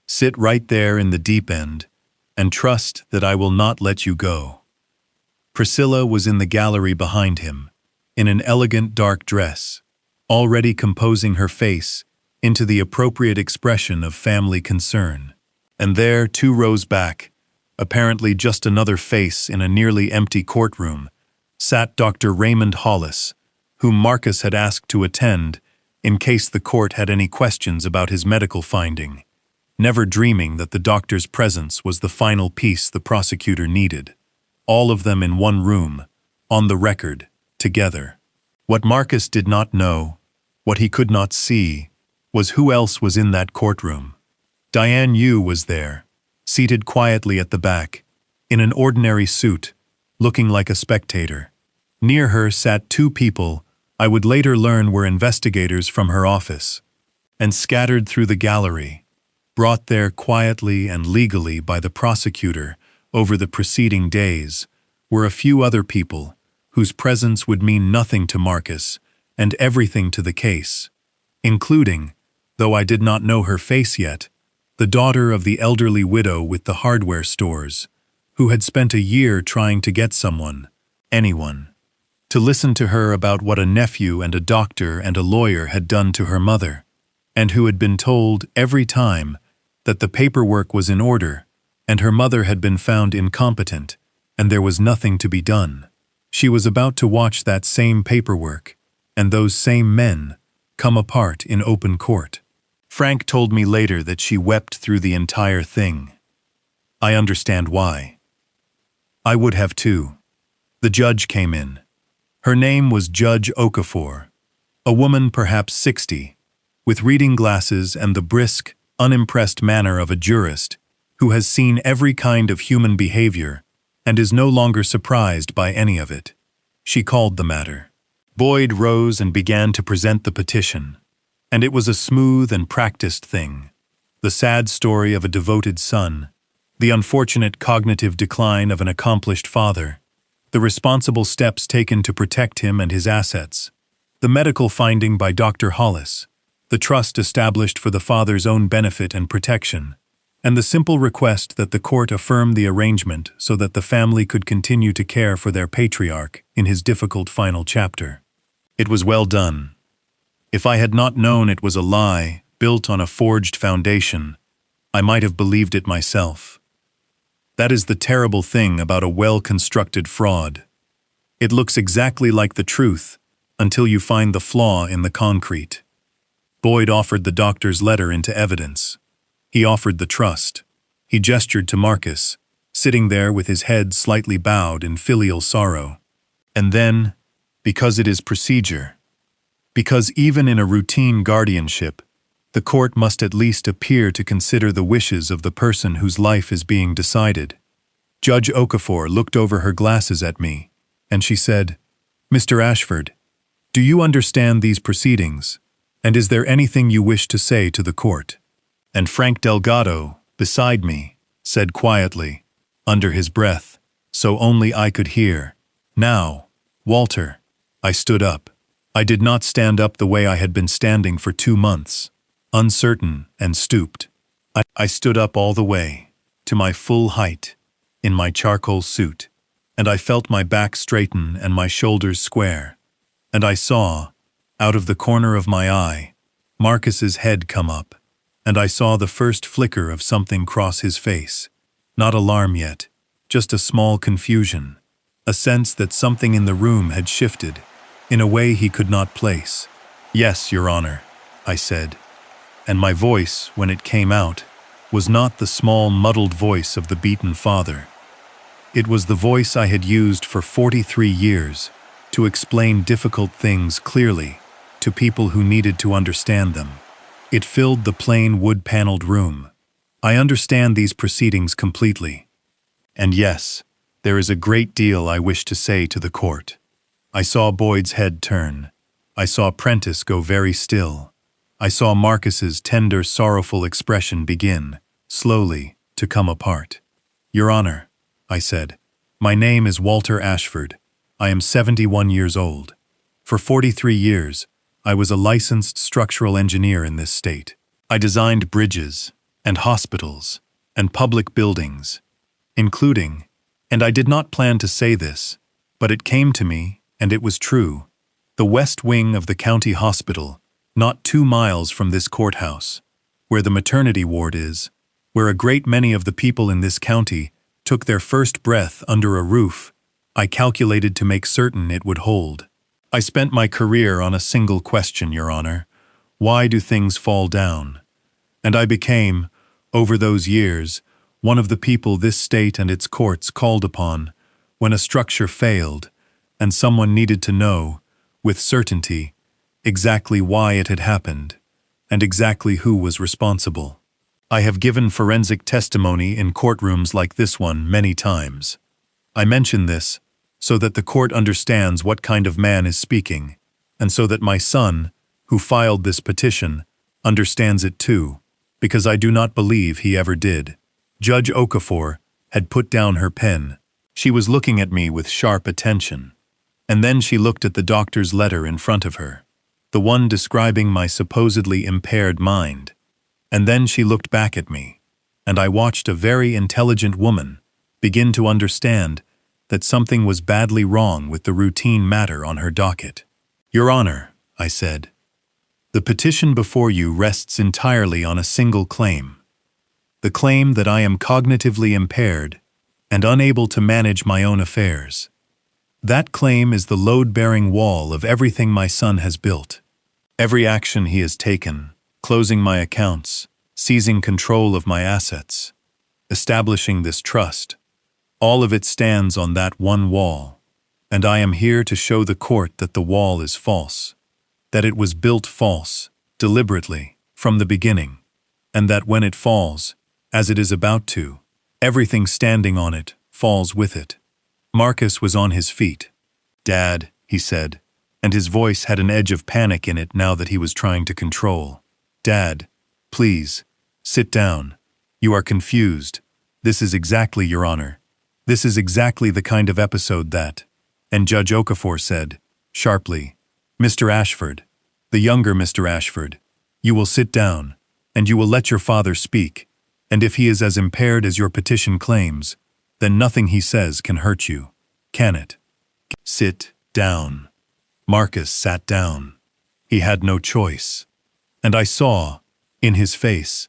A: Sit right there in the deep end, and trust that I will not let you go." Priscilla was in the gallery behind him, in an elegant dark dress, already composing her face into the appropriate expression of family concern. And there, 2 rows back, apparently just another face in a nearly empty courtroom, sat Dr. Raymond Hollis, whom Marcus had asked to attend in case the court had any questions about his medical finding, never dreaming that the doctor's presence was the final piece the prosecutor needed. All of them in one room, on the record, together. What Marcus did not know, what he could not see, was who else was in that courtroom. Diane Yu was there, seated quietly at the back, in an ordinary suit, looking like a spectator. Near her sat two people I would later learn were investigators from her office. And scattered through the gallery, brought there quietly and legally by the prosecutor over the preceding days, were a few other people whose presence would mean nothing to Marcus and everything to the case, including, though I did not know her face yet, the daughter of the elderly widow with the hardware stores, who had spent a year trying to get someone, anyone, to listen to her about what a nephew and a doctor and a lawyer had done to her mother, and who had been told every time that the paperwork was in order and her mother had been found incompetent and there was nothing to be done. She was about to watch that same paperwork and those same men come apart in open court. Frank told me later that she wept through the entire thing. I understand why. I would have too. The judge came in. Her name was Judge Okafor, a woman perhaps 60, with reading glasses and the brisk, unimpressed manner of a jurist who has seen every kind of human behavior and is no longer surprised by any of it. She called the matter. Boyd rose and began to present the petition, and it was a smooth and practiced thing. The sad story of a devoted son, the unfortunate cognitive decline of an accomplished father, the responsible steps taken to protect him and his assets, the medical finding by Dr. Hollis, the trust established for the father's own benefit and protection, and the simple request that the court affirm the arrangement so that the family could continue to care for their patriarch in his difficult final chapter. It was well done. If I had not known it was a lie built on a forged foundation, I might have believed it myself. That is the terrible thing about a well-constructed fraud. It looks exactly like the truth until you find the flaw in the concrete. Boyd offered the doctor's letter into evidence. He offered the trust. He gestured to Marcus, sitting there with his head slightly bowed in filial sorrow. And then, because it is procedure, because even in a routine guardianship, the court must at least appear to consider the wishes of the person whose life is being decided. Judge Okafor looked over her glasses at me, and she said, "Mr. Ashford, do you understand these proceedings, and is there anything you wish to say to the court?" And Frank Delgado, beside me, said quietly, under his breath, so only I could hear, "Now, Walter." I stood up. I did not stand up the way I had been standing for 2 months, uncertain and stooped. I stood up all the way, to my full height, in my charcoal suit, and I felt my back straighten and my shoulders square, and I saw, out of the corner of my eye, Marcus's head come up, and I saw the first flicker of something cross his face. Not alarm yet, just a small confusion, a sense that something in the room had shifted, in a way he could not place. "Yes, Your Honor," I said, and my voice, when it came out, was not the small, muddled voice of the beaten father. It was the voice I had used for 43 years to explain difficult things clearly to people who needed to understand them. It filled the plain wood-paneled room. I understand these proceedings completely. And yes, there is a great deal I wish to say to the court. I saw Boyd's head turn. I saw Prentice go very still. I saw Marcus's tender, sorrowful expression begin, slowly, to come apart. "Your Honor," I said, "my name is Walter Ashford. I am 71 years old. For 43 years, I was a licensed structural engineer in this state. I designed bridges, and hospitals, and public buildings, including, and I did not plan to say this, but it came to me, and it was true, the west wing of the county hospital, not 2 miles from this courthouse, where the maternity ward is, where a great many of the people in this county took their first breath under a roof, I calculated to make certain it would hold. I spent my career on a single question, Your Honor. Why do things fall down? And I became, over those years, one of the people this state and its courts called upon when a structure failed, and someone needed to know, with certainty, exactly why it had happened, and exactly who was responsible. I have given forensic testimony in courtrooms like this one many times. I mention this so that the court understands what kind of man is speaking, and so that my son, who filed this petition, understands it too, because I do not believe he ever did. Judge Okafor had put down her pen. She was looking at me with sharp attention, and then she looked at the doctor's letter in front of her, the one describing my supposedly impaired mind. And then she looked back at me, and I watched a very intelligent woman begin to understand that something was badly wrong with the routine matter on her docket. Your Honor, I said, the petition before you rests entirely on a single claim. The claim that I am cognitively impaired and unable to manage my own affairs. That claim is the load-bearing wall of everything my son has built. Every action he has taken, closing my accounts, seizing control of my assets, establishing this trust, all of it stands on that one wall, and I am here to show the court that the wall is false, that it was built false, deliberately, from the beginning, and that when it falls, as it is about to, everything standing on it falls with it. Marcus was on his feet. Dad, he said, and his voice had an edge of panic in it now that he was trying to control. Dad, please, sit down. You are confused. This is exactly, Your Honor. This is exactly the kind of episode that, and Judge Okafor said, sharply, Mr. Ashford, the younger Mr. Ashford, you will sit down, and you will let your father speak, and if he is as impaired as your petition claims, then nothing he says can hurt you, can it? Sit down. Marcus sat down. He had no choice. And I saw, in his face,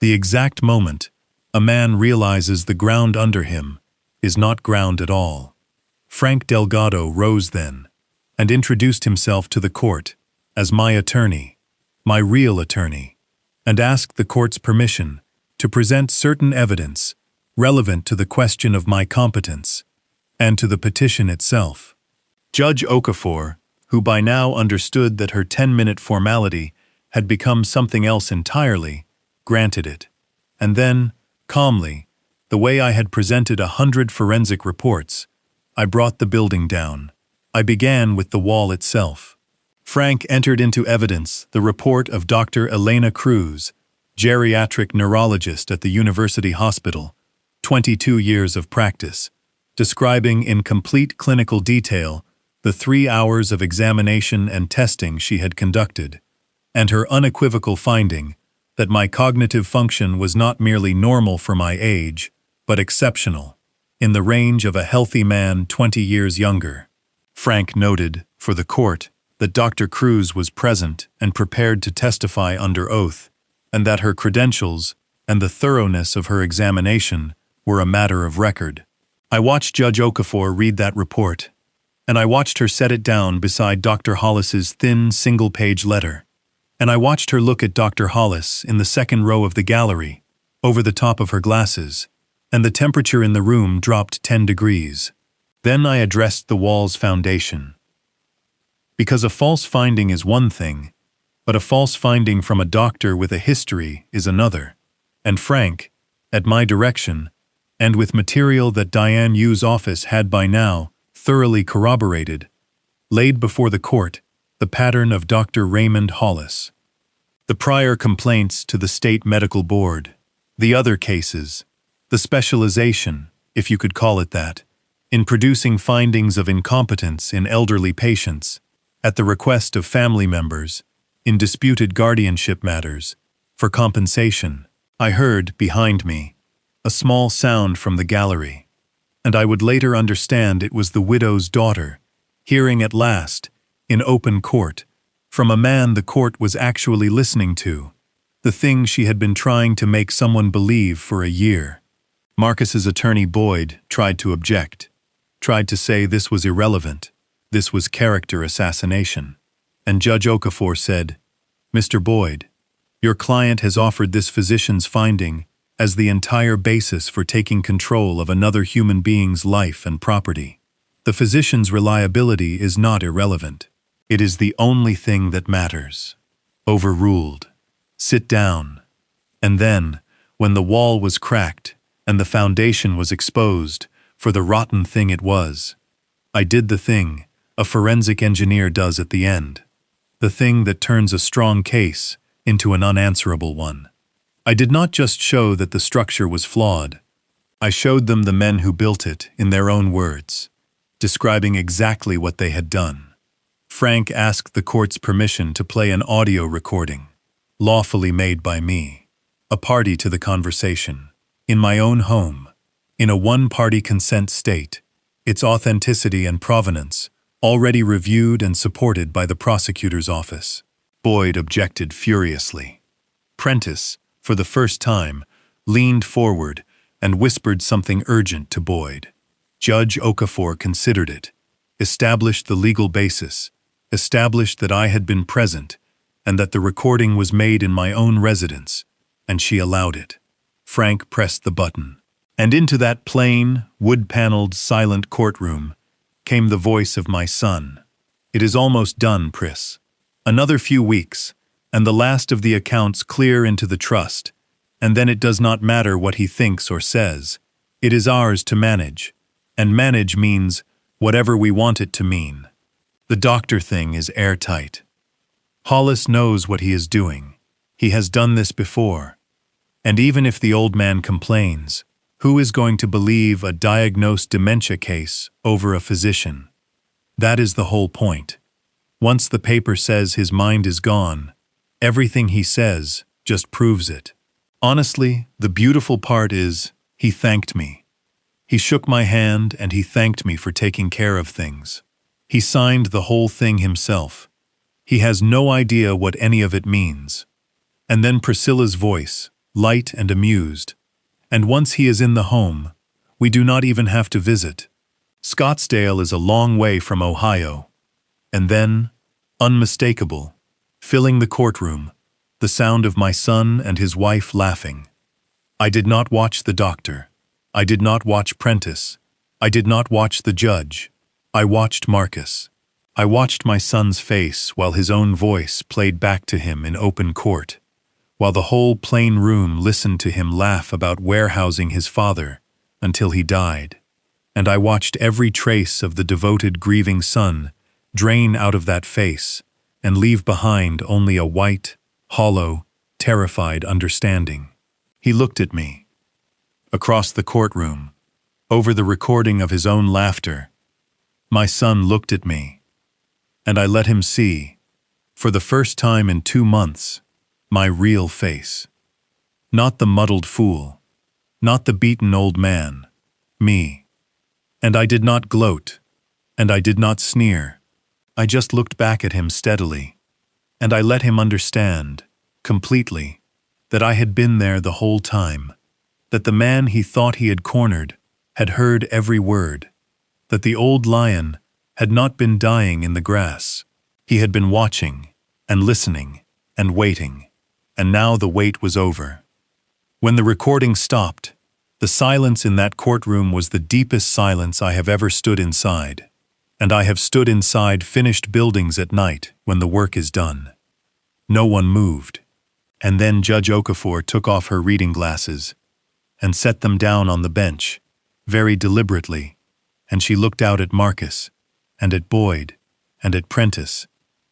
A: the exact moment a man realizes the ground under him is not ground at all. Frank Delgado rose then and introduced himself to the court as my attorney, my real attorney, and asked the court's permission to present certain evidence relevant to the question of my competence and to the petition itself. Judge Okafor, who by now understood that her 10-minute formality had become something else entirely, granted it. And then, calmly, the way I had presented 100 forensic reports, I brought the building down. I began with the wall itself. Frank entered into evidence the report of Dr. Elena Cruz, geriatric neurologist at the University Hospital, 22 years of practice, describing in complete clinical detail the 3 hours of examination and testing she had conducted, and her unequivocal finding that my cognitive function was not merely normal for my age, but exceptional, in the range of a healthy man 20 years younger. Frank noted, for the court, that Dr. Cruz was present and prepared to testify under oath, and that her credentials and the thoroughness of her examination were a matter of record. I watched Judge Okafor read that report, and I watched her set it down beside Dr. Hollis's thin, single-page letter, and I watched her look at Dr. Hollis in the second row of the gallery, over the top of her glasses, and the temperature in the room dropped 10 degrees. Then I addressed the wall's foundation. Because a false finding is one thing, but a false finding from a doctor with a history is another, and Frank, at my direction, and with material that Diane Yu's office had by now thoroughly corroborated, laid before the court the pattern of Dr. Raymond Hollis, the prior complaints to the State Medical Board, the other cases, the specialization, if you could call it that, in producing findings of incompetence in elderly patients, at the request of family members, in disputed guardianship matters, for compensation. I heard, behind me, a small sound from the gallery, and I would later understand it was the widow's daughter, hearing at last, in open court, from a man the court was actually listening to, the thing she had been trying to make someone believe for a year. Marcus's attorney Boyd tried to object, tried to say this was irrelevant, this was character assassination, and Judge Okafor said, Mr. Boyd, your client has offered this physician's finding as the entire basis for taking control of another human being's life and property. The physician's reliability is not irrelevant. It is the only thing that matters. Overruled. Sit down. And then, when the wall was cracked and the foundation was exposed for the rotten thing it was, I did the thing a forensic engineer does at the end. The thing that turns a strong case into an unanswerable one. I did not just show that the structure was flawed. I showed them the men who built it in their own words, describing exactly what they had done. Frank asked the court's permission to play an audio recording, lawfully made by me, a party to the conversation, in my own home, in a one-party consent state, its authenticity and provenance already reviewed and supported by the prosecutor's office. Boyd objected furiously. Prentice, for the first time, leaned forward and whispered something urgent to Boyd. Judge Okafor considered it, established the legal basis, established that I had been present and that the recording was made in my own residence, and she allowed it. Frank pressed the button, and into that plain, wood-paneled, silent courtroom came the voice of my son. It is almost done, Pris. Another few weeks, and the last of the accounts clear into the trust, and then it does not matter what he thinks or says. It is ours to manage, and manage means whatever we want it to mean. The doctor thing is airtight. Hollis knows what he is doing. He has done this before. And even if the old man complains, who is going to believe a diagnosed dementia case over a physician? That is the whole point. Once the paper says his mind is gone, everything he says just proves it. Honestly, the beautiful part is, he thanked me. He shook my hand and he thanked me for taking care of things. He signed the whole thing himself. He has no idea what any of it means. And then Priscilla's voice, light and amused. And once he is in the home, we do not even have to visit. Scottsdale is a long way from Ohio. And then, unmistakable, filling the courtroom, the sound of my son and his wife laughing. I did not watch the doctor. I did not watch Prentice. I did not watch the judge. I watched Marcus. I watched my son's face while his own voice played back to him in open court, while the whole plain room listened to him laugh about warehousing his father until he died. And I watched every trace of the devoted, grieving son drain out of that face and leave behind only a white, hollow, terrified understanding. He looked at me. Across the courtroom, over the recording of his own laughter, my son looked at me, and I let him see, for the first time in 2 months, my real face. Not the muddled fool, not the beaten old man, me. And I did not gloat, and I did not sneer. I just looked back at him steadily, and I let him understand, completely, that I had been there the whole time, that the man he thought he had cornered had heard every word, that the old lion had not been dying in the grass. He had been watching, and listening, and waiting, and now the wait was over. When the recording stopped, the silence in that courtroom was the deepest silence I have ever stood inside, and I have stood inside finished buildings at night when the work is done. No one moved, and then Judge Okafor took off her reading glasses and set them down on the bench, very deliberately, and she looked out at Marcus, and at Boyd, and at Prentice,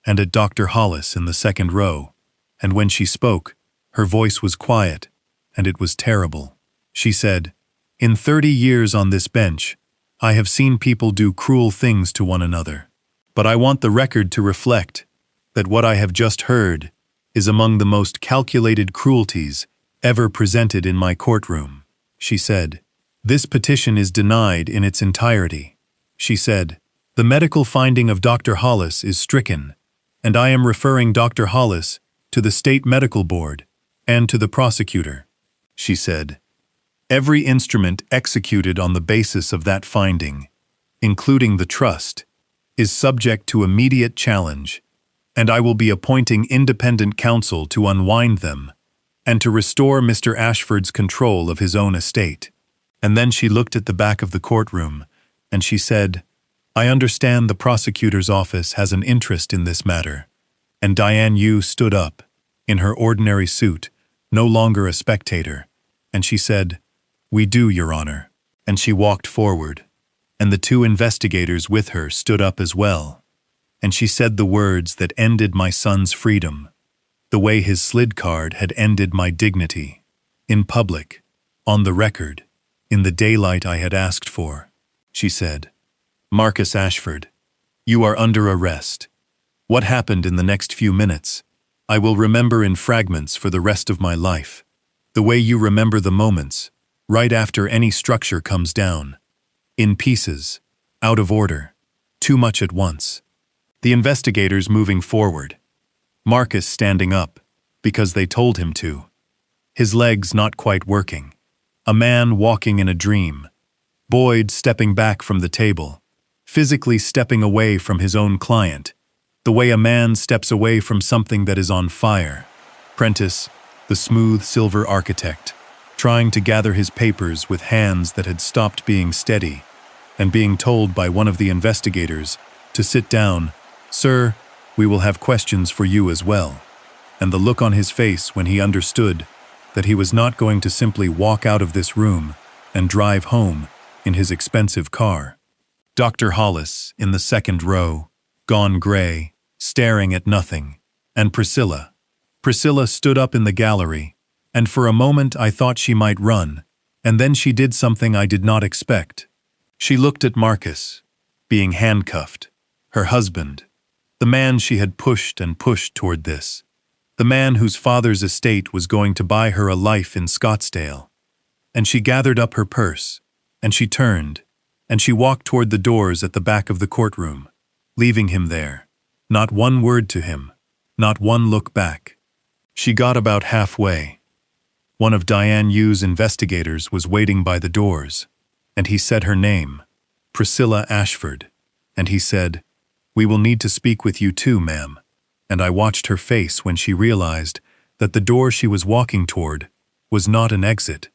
A: and at Dr. Hollis in the second row, and when she spoke, her voice was quiet, and it was terrible. She said, "In 30 years on this bench, I have seen people do cruel things to one another, but I want the record to reflect that what I have just heard is among the most calculated cruelties ever presented in my courtroom," she said. "This petition is denied in its entirety," she said. "The medical finding of Dr. Hollis is stricken, and I am referring Dr. Hollis to the State Medical Board and to the prosecutor," she said. "Every instrument executed on the basis of that finding, including the trust, is subject to immediate challenge, and I will be appointing independent counsel to unwind them and to restore Mr. Ashford's control of his own estate." And then she looked at the back of the courtroom, and she said, I understand the prosecutor's office has an interest in this matter. And Diane Yu stood up, in her ordinary suit, no longer a spectator, and she said, "We do, Your Honor." And she walked forward, and the two investigators with her stood up as well. And she said the words that ended my son's freedom, the way his slid card had ended my dignity, in public, on the record, in the daylight I had asked for. She said, "Marcus Ashford, you are under arrest. What happened in the next few minutes, I will remember in fragments for the rest of my life, the way you remember the moments, right after any structure comes down. In pieces, out of order, too much at once." The investigators moving forward. Marcus standing up, because they told him to. His legs not quite working. A man walking in a dream. Boyd stepping back from the table, physically stepping away from his own client, the way a man steps away from something that is on fire. Prentice, the smooth silver architect, trying to gather his papers with hands that had stopped being steady, and being told by one of the investigators to sit down. "Sir, we will have questions for you as well." And the look on his face when he understood that he was not going to simply walk out of this room and drive home in his expensive car. Dr. Hollis, in the second row, gone gray, staring at nothing, and Priscilla. Priscilla stood up in the gallery, and for a moment I thought she might run, and then she did something I did not expect. She looked at Marcus, being handcuffed, her husband, the man she had pushed and pushed toward this, the man whose father's estate was going to buy her a life in Scottsdale. And she gathered up her purse, and she turned, and she walked toward the doors at the back of the courtroom, leaving him there. Not one word to him, not one look back. She got about halfway. One of Diane Yu's investigators was waiting by the doors, and he said her name, Priscilla Ashford, and he said, "We will need to speak with you too, ma'am." And I watched her face when she realized that the door she was walking toward was not an exit.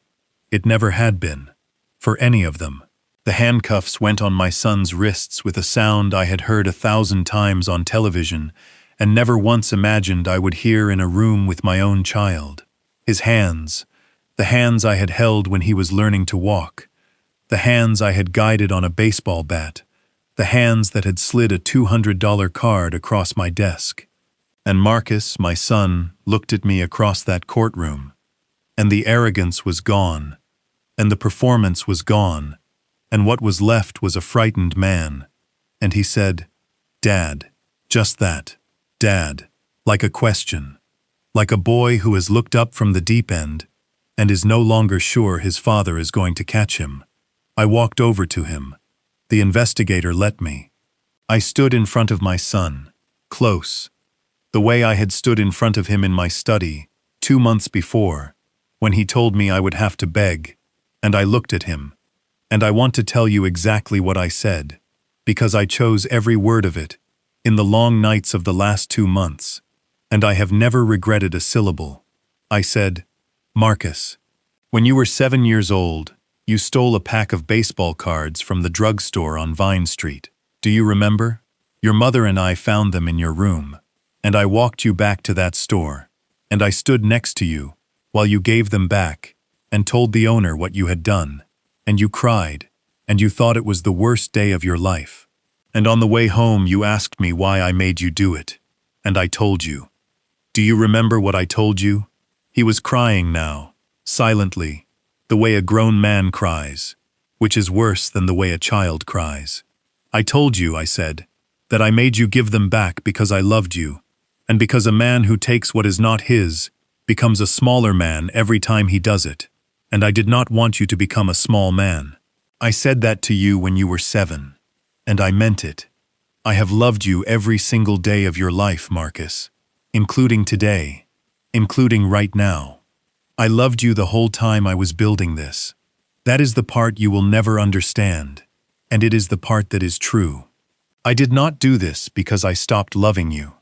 A: It never had been, for any of them. The handcuffs went on my son's wrists with a sound I had heard 1,000 times on television and never once imagined I would hear in a room with my own child. His hands, the hands I had held when he was learning to walk, the hands I had guided on a baseball bat, the hands that had slid a $200 card across my desk. And Marcus, my son, looked at me across that courtroom, and the arrogance was gone, and the performance was gone, and what was left was a frightened man. And he said, "Dad," just that, "Dad," like a question, like a boy who has looked up from the deep end and is no longer sure his father is going to catch him. I walked over to him. The investigator let me. I stood in front of my son, close, the way I had stood in front of him in my study 2 months before, when he told me I would have to beg, and I looked at him. And I want to tell you exactly what I said, because I chose every word of it, in the long nights of the last 2 months, and I have never regretted a syllable. I said, "Marcus, when you were 7 years old, you stole a pack of baseball cards from the drugstore on Vine Street. Do you remember? Your mother and I found them in your room, and I walked you back to that store, and I stood next to you while you gave them back and told the owner what you had done. And you cried, and you thought it was the worst day of your life. And on the way home you asked me why I made you do it. And I told you. Do you remember what I told you?" He was crying now, silently, the way a grown man cries, which is worse than the way a child cries. "I told you," I said, "that I made you give them back because I loved you, and because a man who takes what is not his becomes a smaller man every time he does it. And I did not want you to become a small man. I said that to you when you were 7, and I meant it. I have loved you every single day of your life, Marcus, including today, including right now. I loved you the whole time I was building this. That is the part you will never understand, and it is the part that is true. I did not do this because I stopped loving you.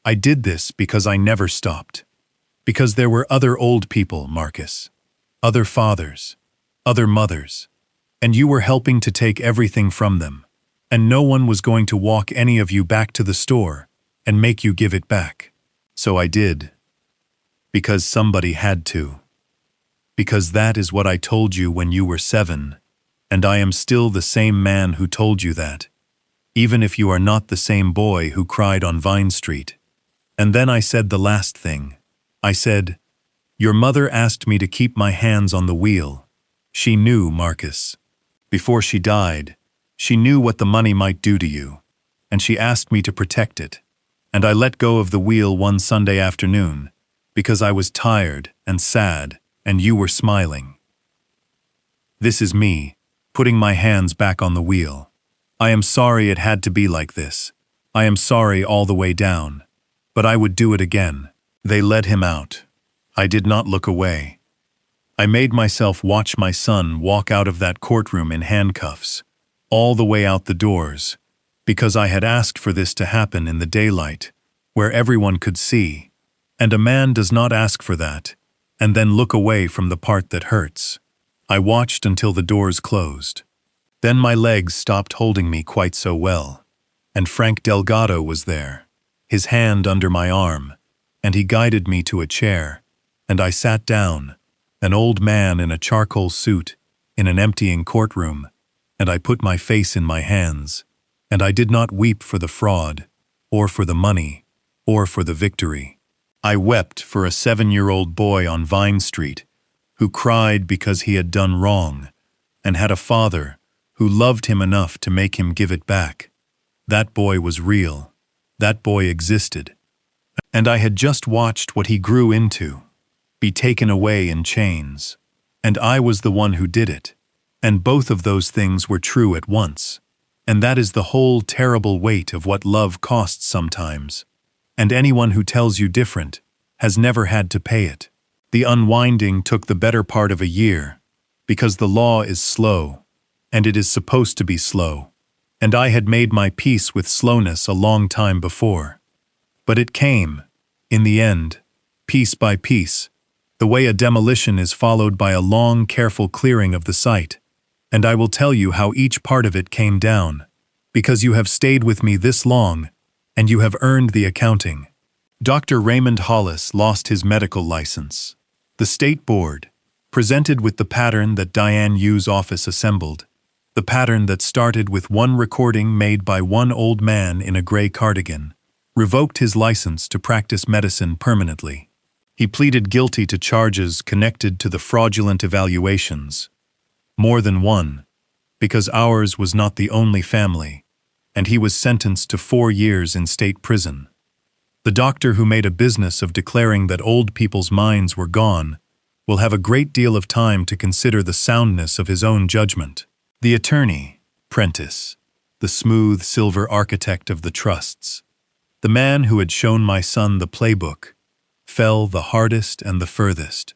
A: I did this because I never stopped. Because there were other old people, Marcus. Other fathers, other mothers, and you were helping to take everything from them. and no one was going to walk any of you back to the store and make you give it back. So I did. Because somebody had to. Because that is what I told you when you were 7, and I am still the same man who told you that, even if you are not the same boy who cried on Vine Street. And then I said the last thing. I said, "Your mother asked me to keep my hands on the wheel. She knew, Marcus. Before she died, she knew what the money might do to you, and she asked me to protect it. And I let go of the wheel one Sunday afternoon, because I was tired and sad, and you were smiling. This is me, putting my hands back on the wheel. I am sorry it had to be like this. I am sorry all the way down. But I would do it again." They led him out. I did not look away. I made myself watch my son walk out of that courtroom in handcuffs, all the way out the doors, because I had asked for this to happen in the daylight, where everyone could see, and a man does not ask for that, and then look away from the part that hurts. I watched until the doors closed. Then my legs stopped holding me quite so well, and Frank Delgado was there, his hand under my arm, and he guided me to a chair, and I sat down, an old man in a charcoal suit, in an emptying courtroom, and I put my face in my hands, and I did not weep for the fraud, or for the money, or for the victory. I wept for a 7-year-old boy on Vine Street, who cried because he had done wrong, and had a father who loved him enough to make him give it back. That boy was real. That boy existed. And I had just watched what he grew into, be taken away in chains. And I was the one who did it. And both of those things were true at once. And that is the whole terrible weight of what love costs sometimes. And anyone who tells you different has never had to pay it. The unwinding took the better part of a year, because the law is slow, and it is supposed to be slow. And I had made my peace with slowness a long time before. But it came, in the end, piece by piece, the way a demolition is followed by a long, careful clearing of the site. And I will tell you how each part of it came down, because you have stayed with me this long, and you have earned the accounting. Dr. Raymond Hollis lost his medical license. The state board, presented with the pattern that Diane Yu's office assembled, the pattern that started with one recording made by one old man in a gray cardigan, revoked his license to practice medicine permanently. He pleaded guilty to charges connected to the fraudulent evaluations. More than one, because ours was not the only family, and he was sentenced to 4 years in state prison. The doctor who made a business of declaring that old people's minds were gone will have a great deal of time to consider the soundness of his own judgment. The attorney, Prentice, the smooth silver architect of the trusts, the man who had shown my son the playbook, fell the hardest and the furthest,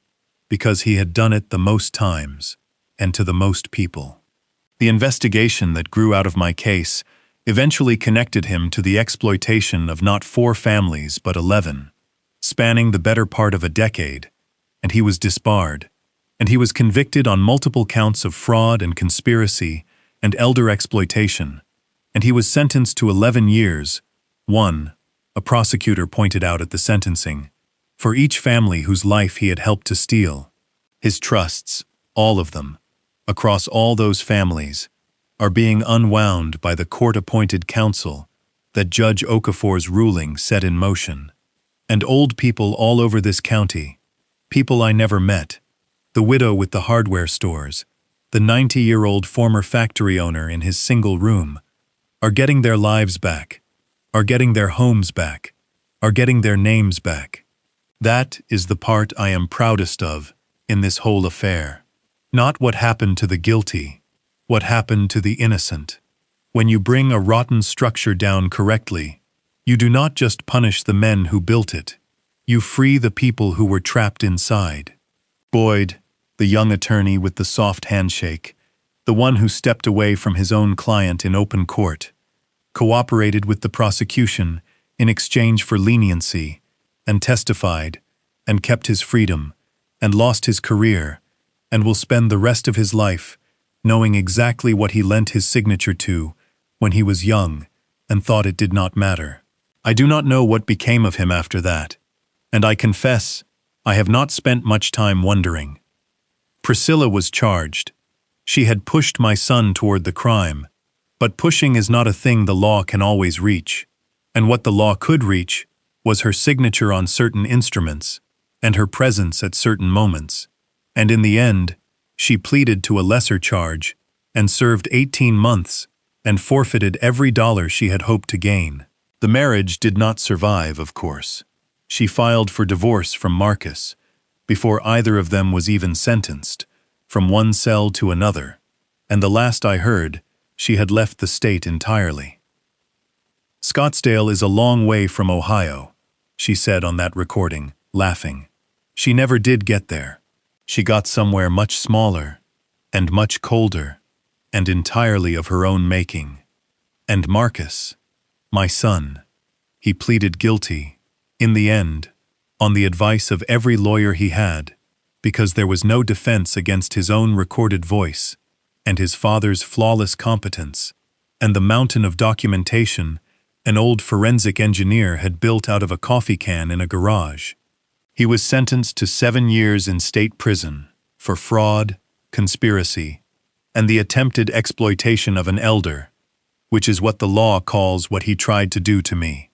A: because he had done it the most times, and to the most people. The investigation that grew out of my case eventually connected him to the exploitation of not 4 families but 11, spanning the better part of a decade, and he was disbarred, and he was convicted on multiple counts of fraud and conspiracy and elder exploitation, and he was sentenced to 11 years, one, a prosecutor pointed out at the sentencing, for each family whose life he had helped to steal. His trusts, all of them, across all those families, are being unwound by the court-appointed counsel that Judge Okafor's ruling set in motion. And old people all over this county, people I never met, the widow with the hardware stores, the 90-year-old former factory owner in his single room, are getting their lives back, are getting their homes back, are getting their names back. That is the part I am proudest of in this whole affair. Not what happened to the guilty, what happened to the innocent. When you bring a rotten structure down correctly, you do not just punish the men who built it, you free the people who were trapped inside. Boyd, the young attorney with the soft handshake, the one who stepped away from his own client in open court, cooperated with the prosecution in exchange for leniency, and testified, and kept his freedom, and lost his career, and will spend the rest of his life knowing exactly what he lent his signature to when he was young, and thought it did not matter. I do not know what became of him after that, and I confess, I have not spent much time wondering. Priscilla was charged. She had pushed my son toward the crime, but pushing is not a thing the law can always reach, and what the law could reach was her signature on certain instruments and her presence at certain moments, and in the end, she pleaded to a lesser charge and served 18 months and forfeited every dollar she had hoped to gain. The marriage did not survive, of course. She filed for divorce from Marcus before either of them was even sentenced, from one cell to another, and the last I heard, she had left the state entirely. Scottsdale is a long way from Ohio, she said on that recording, laughing. She never did get there. She got somewhere much smaller, and much colder, and entirely of her own making. And Marcus, my son, he pleaded guilty, in the end, on the advice of every lawyer he had, because there was no defense against his own recorded voice, and his father's flawless competence, and the mountain of documentation an old forensic engineer had built out of a coffee can in a garage. He was sentenced to 7 years in state prison for fraud, conspiracy, and the attempted exploitation of an elder, which is what the law calls what he tried to do to me.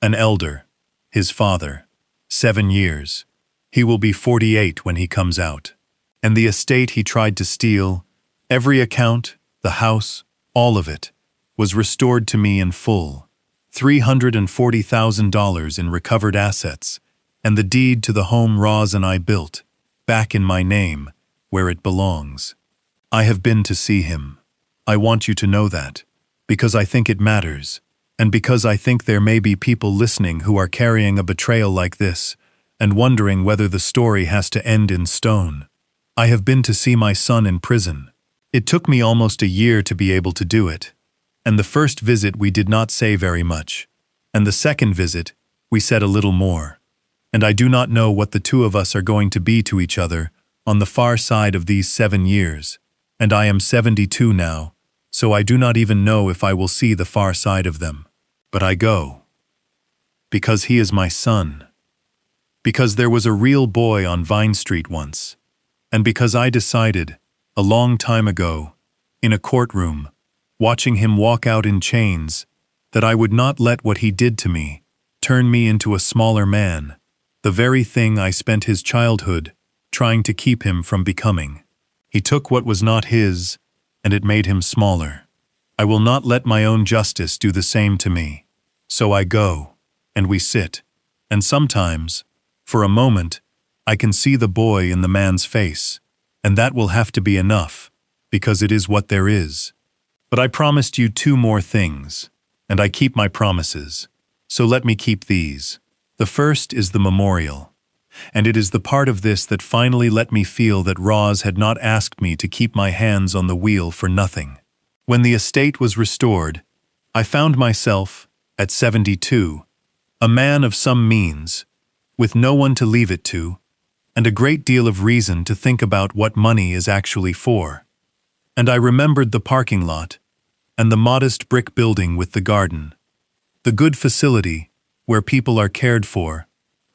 A: An elder, his father, 7 years. He will be 48 when he comes out. And the estate he tried to steal, every account, the house, all of it, was restored to me in full. $340,000 in recovered assets, and the deed to the home Roz and I built, back in my name, where it belongs. I have been to see him. I want you to know that, because I think it matters, and because I think there may be people listening who are carrying a betrayal like this, and wondering whether the story has to end in stone. I have been to see my son in prison. It took me almost a year to be able to do it. And the first visit we did not say very much, and the second visit we said a little more. And I do not know what the two of us are going to be to each other on the far side of these 7 years, and I am 72 now, so I do not even know if I will see the far side of them. But I go. Because he is my son. Because there was a real boy on Vine Street once. And because I decided, a long time ago, in a courtroom, watching him walk out in chains, that I would not let what he did to me turn me into a smaller man, the very thing I spent his childhood trying to keep him from becoming. He took what was not his, and it made him smaller. I will not let my own justice do the same to me. So I go, and we sit, and sometimes, for a moment, I can see the boy in the man's face, and that will have to be enough, because it is what there is. But I promised you 2 more things, and I keep my promises, so let me keep these. The first is the memorial, and it is the part of this that finally let me feel that Roz had not asked me to keep my hands on the wheel for nothing. When the estate was restored, I found myself, at 72, a man of some means, with no one to leave it to, and a great deal of reason to think about what money is actually for. And I remembered the parking lot, and the modest brick building with the garden, the good facility where people are cared for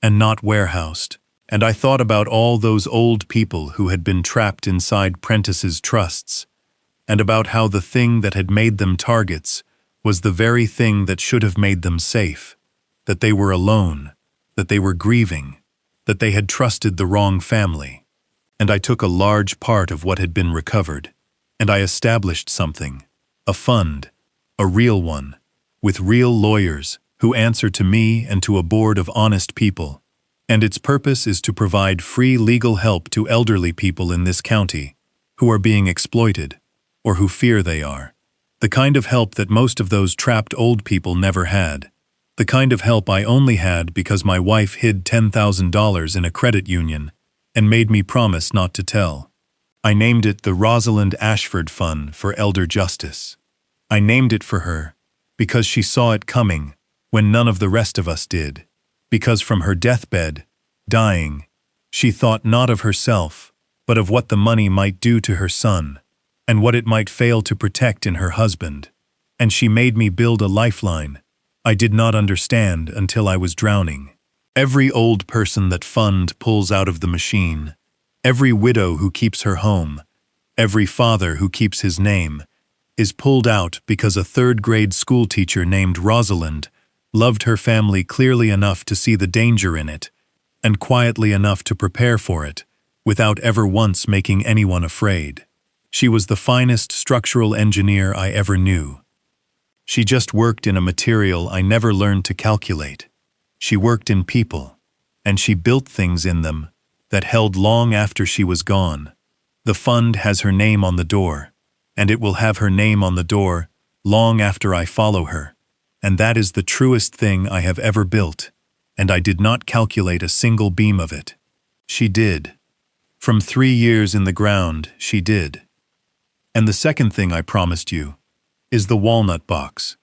A: and not warehoused. And I thought about all those old people who had been trapped inside Prentice's trusts, and about how the thing that had made them targets was the very thing that should have made them safe, that they were alone, that they were grieving, that they had trusted the wrong family. And I took a large part of what had been recovered, and I established something, a fund, a real one, with real lawyers who answer to me and to a board of honest people, and its purpose is to provide free legal help to elderly people in this county who are being exploited, or who fear they are. The kind of help that most of those trapped old people never had. The kind of help I only had because my wife hid $10,000 in a credit union and made me promise not to tell. I named it the Rosalind Ashford Fund for Elder Justice. I named it for her because she saw it coming when none of the rest of us did. Because from her deathbed, dying, she thought not of herself, but of what the money might do to her son, and what it might fail to protect in her husband. And she made me build a lifeline I did not understand until I was drowning. Every old person that fund pulls out of the machine, every widow who keeps her home, every father who keeps his name, is pulled out because a third-grade schoolteacher named Rosalind loved her family clearly enough to see the danger in it, and quietly enough to prepare for it, without ever once making anyone afraid. She was the finest structural engineer I ever knew. She just worked in a material I never learned to calculate. She worked in people, and she built things in them that held long after she was gone. The fund has her name on the door, and it will have her name on the door long after I follow her, and that is the truest thing I have ever built, and I did not calculate a single beam of it. She did. From 3 years in the ground, she did. And the second thing I promised you is the walnut box.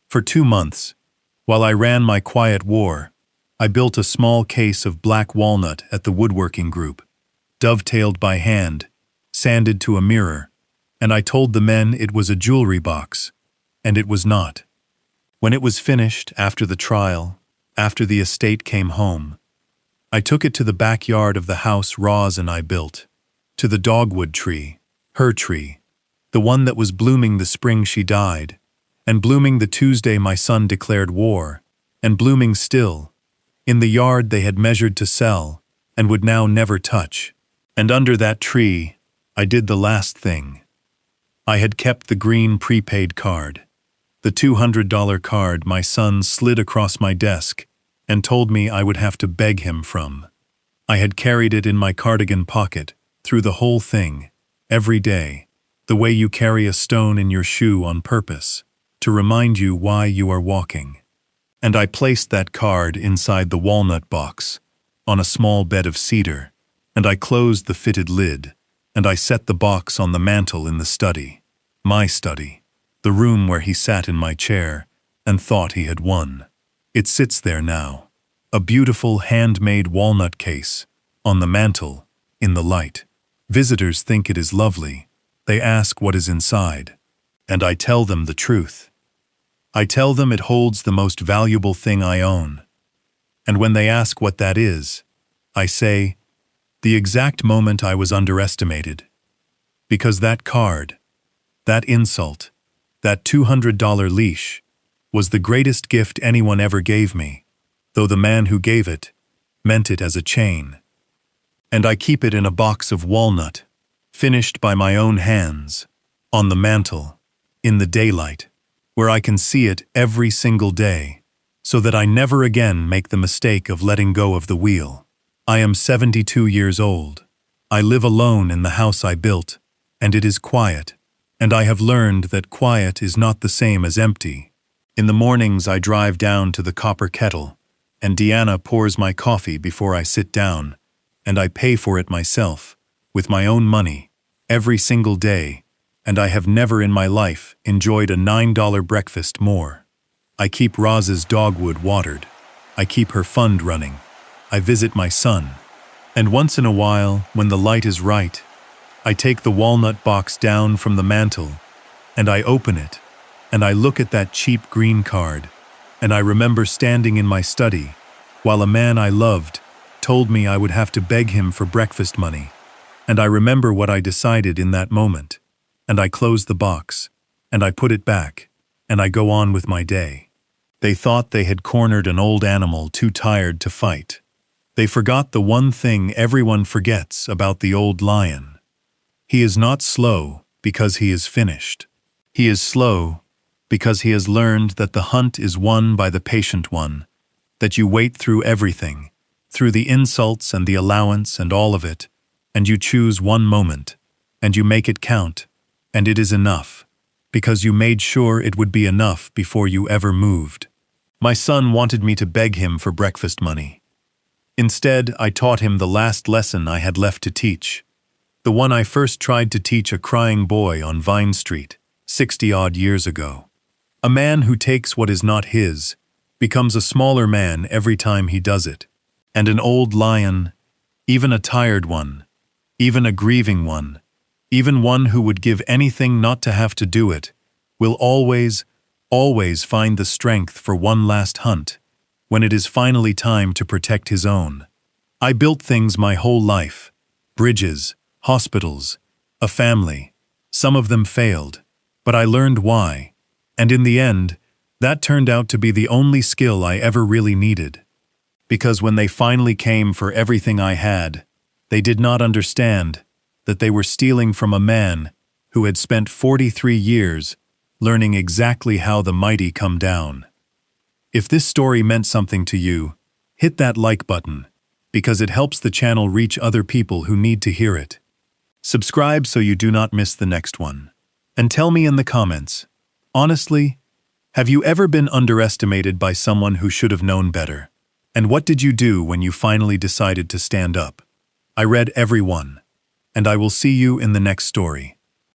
A: For 2 months, while I ran my quiet war, I built a small case of black walnut at the woodworking group, dovetailed by hand, sanded to a mirror, and I told the men it was a jewelry box, and it was not. When it was finished, after the trial, after the estate came home, I took it to the backyard of the house Roz and I built, to the dogwood tree, her tree, the one that was blooming the spring she died, and blooming the Tuesday my son declared war, and blooming still, in the yard they had measured to sell, and would now never touch. And under that tree, I did the last thing. I had kept the green prepaid card, the $200 card my son slid across my desk and told me I would have to beg him from. I had carried it in my cardigan pocket through the whole thing, every day, the way you carry a stone in your shoe on purpose, to remind you why you are walking. And I placed that card inside the walnut box, on a small bed of cedar, and I closed the fitted lid, and I set the box on the mantel in the study, my study, the room where he sat in my chair and thought he had won. It sits there now, a beautiful handmade walnut case, on the mantel, in the light. Visitors think it is lovely. They ask what is inside, and I tell them the truth. I tell them it holds the most valuable thing I own. And when they ask what that is, I say, the exact moment I was underestimated. Because that card, that insult, that $200 leash, was the greatest gift anyone ever gave me, though the man who gave it meant it as a chain. And I keep it in a box of walnut, finished by my own hands, on the mantel, in the daylight, where I can see it every single day, so that I never again make the mistake of letting go of the wheel. I am 72 years old. I live alone in the house I built, and it is quiet, and I have learned that quiet is not the same as empty. In the mornings I drive down to the copper kettle, and Deanna pours my coffee before I sit down, and I pay for it myself, with my own money, every single day, and I have never in my life enjoyed a $9 breakfast more. I keep Roz's dogwood watered. I keep her fund running. I visit my son. And once in a while, when the light is right, I take the walnut box down from the mantel, and I open it, and I look at that cheap green card, and I remember standing in my study, while a man I loved told me I would have to beg him for breakfast money. And I remember what I decided in that moment, and I close the box, and I put it back, and I go on with my day. They thought they had cornered an old animal too tired to fight. They forgot the one thing everyone forgets about the old lion. He is not slow because he is finished. He is slow because he has learned that the hunt is won by the patient one, that you wait through everything, through the insults and the allowance and all of it, and you choose one moment, and you make it count, and it is enough, because you made sure it would be enough before you ever moved. My son wanted me to beg him for breakfast money. Instead, I taught him the last lesson I had left to teach, the one I first tried to teach a crying boy on Vine Street, 60-odd years ago. A man who takes what is not his becomes a smaller man every time he does it, and an old lion, even a tired one, even a grieving one, even one who would give anything not to have to do it, will always, always find the strength for one last hunt, when it is finally time to protect his own. I built things my whole life: bridges, hospitals, a family. Some of them failed, but I learned why, and in the end, that turned out to be the only skill I ever really needed. Because when they finally came for everything I had, they did not understand that they were stealing from a man who had spent 43 years learning exactly how the mighty come down. If this story meant something to you, hit that like button, because it helps the channel reach other people who need to hear it. Subscribe so you do not miss the next one. And tell me in the comments, honestly, have you ever been underestimated by someone who should have known better? And what did you do when you finally decided to stand up? I read every one, and I will see you in the next story.